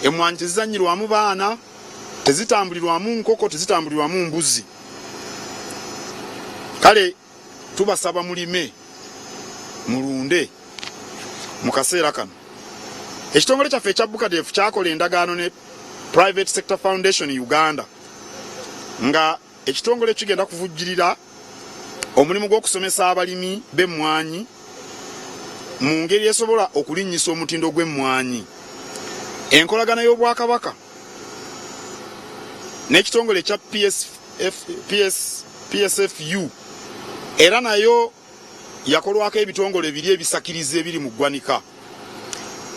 Emmwanyi tezizanyirwamu baana, tezitambulirwamu nkoko, tezitambulirwamu mbuzi. Kale tubasaba mulime mulunde mu kaseera kano. Ekitongole kyaffe ekya Bukadefu kyakola endagaano ne Private Sector Foundation Uganda nga ekitongole kigenda kuvujjirira omulimu gw'okusomesa abalimi b'emmwanyi mu ngeri esobola okulinnyisa omutindo gw'emmwanyi. Enkolagana y'Obwakabaka n'ekitongole ekya PSFU era nayo yakolwako ebitongole biri ebisakiriza ebiri mu ggwanika.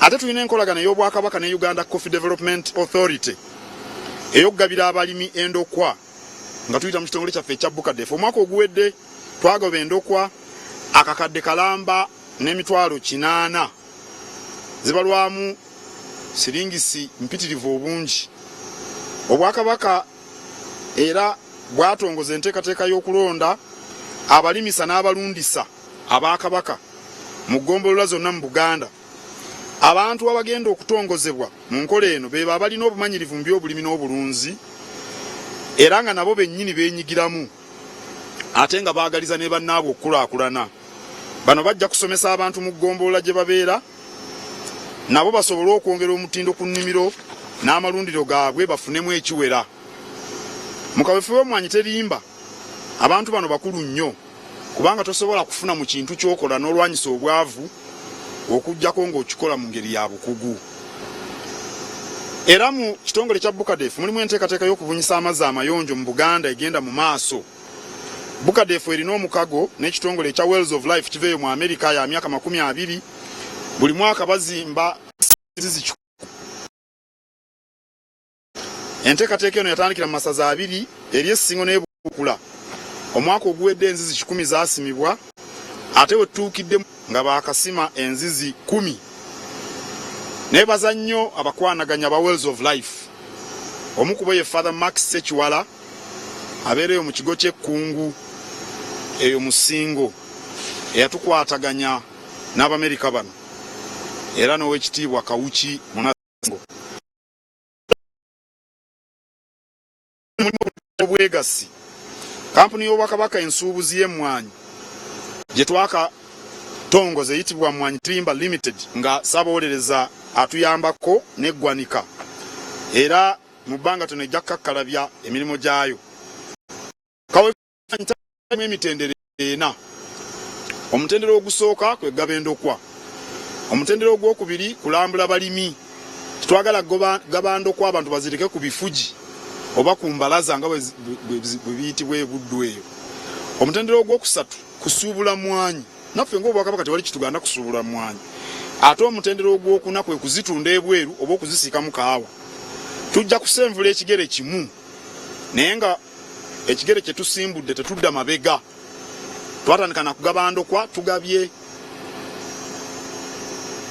Ate tulina enkolagana y'Obwakabaka ne Uganda Coffee Development Authority ey'okugabira abalimi endokwa nga tuyita mu kitongole kyaffe ekya Bukadefu. Omwaka oguwedde twagoba endokwa akakadde kalamba n'emitwalo 8 zibalwamu siringisi mpitirivu obungi. Obwakabaka era bwatongoza enteekateeka y'okulonda abalimisa n'abalundisa abakabaka mu ggombolola zonna mu Buganda. Abantu abagenda okutongozebwa mu nkola eno beba abalina obumanyirivu mu by'obulimi n'obulunzi era nga nabo bennyini beenyigiramu ate nga baagaliza ne bannaabwe okukulaakulana. Bano bajja kusomesa abantu mu ggombolola gye babeera nabo basobole okwongera omutindo ku nnimiro n'amalundiro gaabwe bafunemu ekiwera. Mu kaweefube w'emmwanyi terimba, abantu bano bakulu nnyo kubanga tosobola kufuna mu kintu ky'okola n'olwanyisa obwavu okujjako ng'okikola mu ngeri ya bukugu. Era mu kitongole kya Bukadef mulimu enteekateeka y'okubunyisa amazzi amayonjo mu Buganda egenda mu maaso. Bukadef erina omukago n'ekitongole ekya Wells of Life kiveeyo mu Amerika ya myaka 20. Buli mwaka bazimba enzizi. Enteekateeka eno yatandikira mu masaza 2 eri Essingo n'Ebukula. Omwaka oguwedde enzizi 10 zaasimibwa ate we tuukidde nga baakasima enzizi 10. Neebaza nnyo abakwanaganya aba Wells of Life. Omu ku bo ye Father Max Sekiwala abeereyo mu kigo ky'Ekkungu eyo mu Ssingo eyatukwataganya n'Abamerika bano era n'Oweekitiibwa Kawuki Munasingo. Obwegassi kampuni y'Obwakabaka ensuubuzi y'emmwanyi gye twakatongoza eyitibwa Mmwanyi Timber Limited nga Ssaabawolereza atuyambako n'eggwanika era mu bbanga tono ejja kukakkalabya emirimu gyayo. Kaweefube emitendera 4. Omutendera ogusooka kwe gabendokwa. Omutendera ogwokubiri kulambula balimi. Twagala gabandokwa abantu bazirike ku bifugi oba ku mbalaza nga bwe biyitibwa ebuddu eyo. Omutendera ogwokusatu kusuubula mmwanyi. Naffe ng'Obwakabaka tewali kituganda kusuubula mmwanyi. Ate omutendera ogwokuna kwe kuzitunda ebweru oba okuzisiikamu kaawa. Tujja kusenvula ekigere kimu naye nga ekigere kye tusimbudde tetudda mabega. Twatandika na kugabandokwa tugabye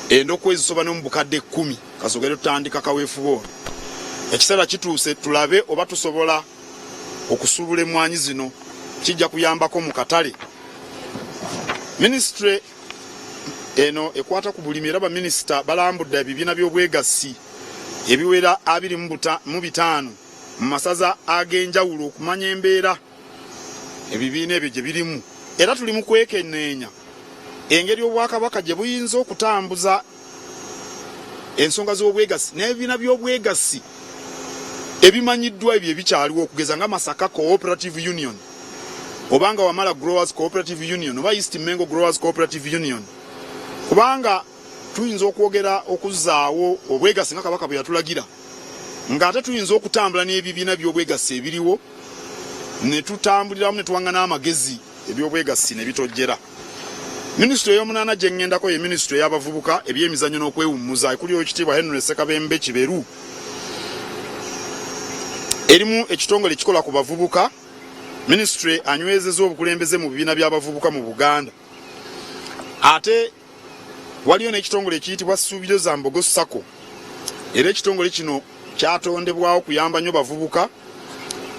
endokwa ezisoba ne mu bukadde 10 kasogere tutandika kaweefube ono. Ekiseera kituuse tulabe oba tusobola okusuubula emmwanyi zino kijja kuyambako mu katale. Ministry eno ekwata ku bulimi era baminisita balambudde ebibiina by'obwegassi ebiwera 25 mu masaza ag'enjawulo okumanya embeera ebibiina ebyo gye birimu. Era tuli mu kwekenneenya engeri Obwakabaka gye buyinza okutambuza ensonga z'obwegassi n'ebibiina by'obwegassi ebimanyiddwa ebyo ebikyaliwo okugeza nga Masaka Cooperative Union obanga Wamala Growers Cooperative Union oba East Mengo Growers Cooperative Union. Kubanga tuyinza okwogera okuzzaawo obwegassi nga Kabaka bwe yatulagira ng'ate tuyinza okutambula n'ebibiina by'obwegassi ebiriwo ne tutambuliramu ne tuwanga n'amagezi eby'obwegassi ne bitojjera. Minisitule ey'omunaana gye ŋŋendako ye minisitule y'abavubuka ebyemizannyo n'okwewummuza ekuli Oweekitiibwa Henry Ssekabembe Kiberu. Erimu ekitongole ekikola ku bavubuka. Minisitule anywezeza obukulembeze mu bibiina by'abavubuka mu Buganda. Ate waliyo n'ekitongole ekiyitibwa Suubiriza Mbogo Sacco. Era ekitongole kino kyatondebwawo kuyamba nnyo bavubuka.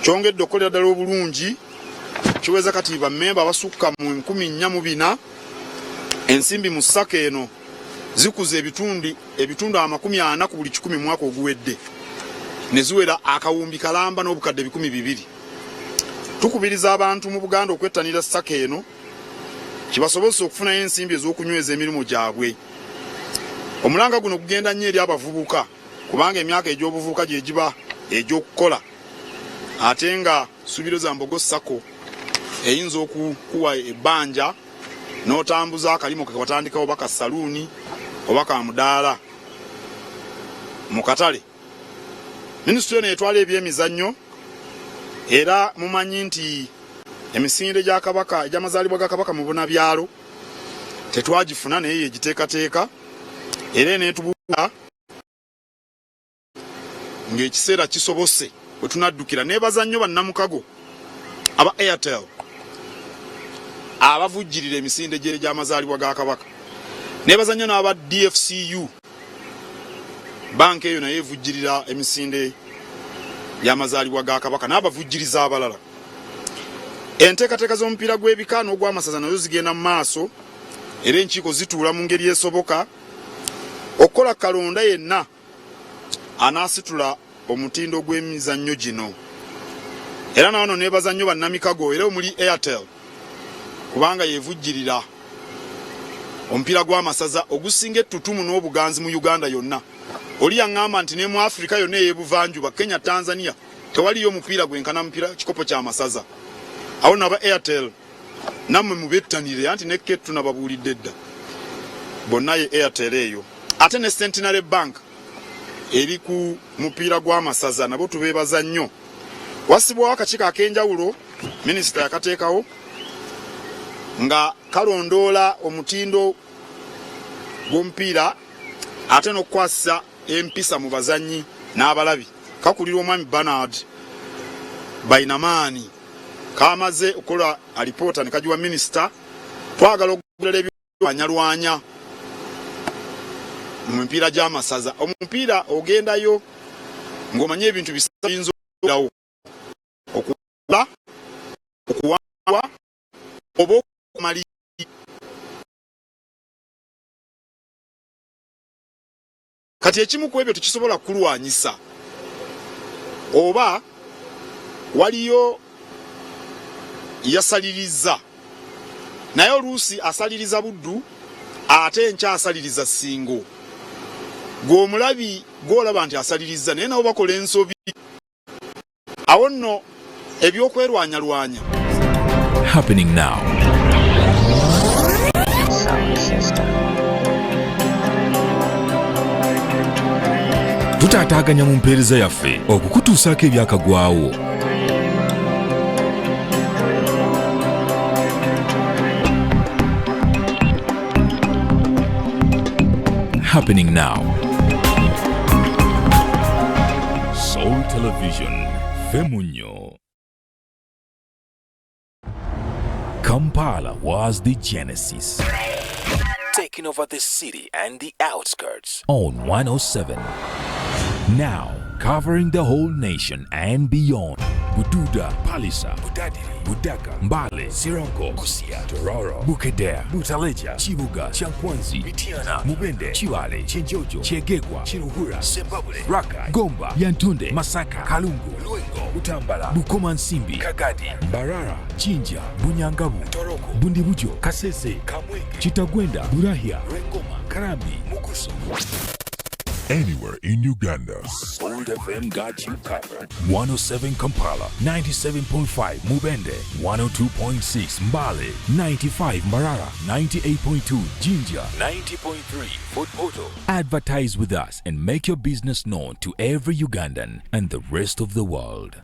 Kyongedde okukolera ddala obulungi. Kiweza kati bammemba abasukka mu 1400. Ensimbi mu Sacco eno zikuza ebitundu 40 ku buli 100 mwaka oguwedde. Ne ziwera akawumbi kalamba n'obukadde 200. Tukubiriza abantu mu Buganda okwettanira Sacco eno kibasobozesa okufunayo ensimbi ez'okunyweza emirimu gyabwe. Omulanga guno gugenda nnyo eri abavubuka kubanga emyaka egy'obuvubuka gye giba egy'okukola. Ate nga Suubiriza Mbogo Sacco eyinza okukuwa ebbanja n'otambuza akalimo ke watandikawo oba ka saluuni oba ka mudaala mu katale. Minisitule eno etwala ebyemizannyo era mumanyi nti emisinde gya Kabaka egy'amazaalibwa ga Kabaka mu bunabyalo tetwagifuna naye yegiteekateeka era neetubuuka ng'ekiseera kisobose bwe tunaddukira. Neebaza nnyo bannamukago aba Airtel abavujjirira emisinde gy'amazaalibwa ga Kabaka. Neebaza nnyo n'aba DFCU banka eyo naye evujjirira emisinde y'amazaalibwa ga Kabaka n'abavujjiriza abalala. enteekateeka z'omupiira gw'ebika n'ogw'amasaza nazo zigenda mu maaso era enkiiko zituula mu ngeri esoboka okukola kalonda yenna anaasitula omutindo gw'emizannyo gino. Era nawano neebaza nnyo bannamikago era omuli Airtel kubanga yeevujjirira omupiira gw'amasaza ogusinga ettutumu n'obuganzi mu Uganda yonna. Oli yaŋŋamba nti ne mu Afrika yonna ey'ebuvanjuba Kenya, Tanzania tewaliyo omupiira gwenkana mupiira kikopo ky'amasaza. Awo naba Airtel nammwe mubettanire anti ne kettu nababuulidde dda bonna ye Airtel eyo. Ate ne Centenary Bank eri ku mupiira gw'amasaza nabo tubeebaza nnyo. Wasibwawo akakiiko ak'enjawulo minisita yakateekawo nga kalondoola omutindo gw'omupiira ate n'okukwasisa empisa mu bazannyi n'abalabi. Kakulira omwami Bernard Bainamaani kamaze okukola alipoota ne kagiwa minisita. Twagala okugula eby'obanyalwanya mu mipiira gy'amasaza. Omupiira ogendayo ng'omanye ebintu bisatu biyinza okulawo: okula, okuwangulwa oba okumalira. Kati ekimu ku ebyo tekisobola kulwanyisa. Oba waliyo yasaliriza naye oluusi asaliriza buddu ate enkya asaliriza ssingo. Gw'omulabi gw'olaba nti asaliriza naye nabo bakola ensobi. Awo nno ebyokwerwanyalwanya. Happening now. Tutaataaganya mu mpeereza yaffe okukutuusaako ebyakagwawo. Happening now. Soul Television, Femunyo. Kampala was the genesis, taking over the city and the outskirts on 107. Now covering the whole nation and beyond. Bududa, Palisa, Budadiri, Budaka, Mbale, Sironko, Busia, Tororo, Bukedea, Butaleja, Chibuga, Chankwanzi, Bitiana, Mubende, Chiwale, Chenjojo, Chegegwa, Chiruhura, Sembabule, Raka, Gomba, Yantunde, Masaka, Kalungu, Luengo, Butambala, Bukomansimbi, Kagadi, Mbarara, Chinja, Bunyangabu, Toroko, Bundibujo, Kasese, Kamwenge, Chitagwenda, Burahia, Rengoma, Karambi, Muguso. Anywhere in Uganda, Soul FM got you covered. 107 Kampala, 97.5 Mubende, 102.6 Mbale, 95 Marara, 98.2 Jinja, 90.3 Fort Poto. Advertise with us and make your business known to every Ugandan and the rest of the world.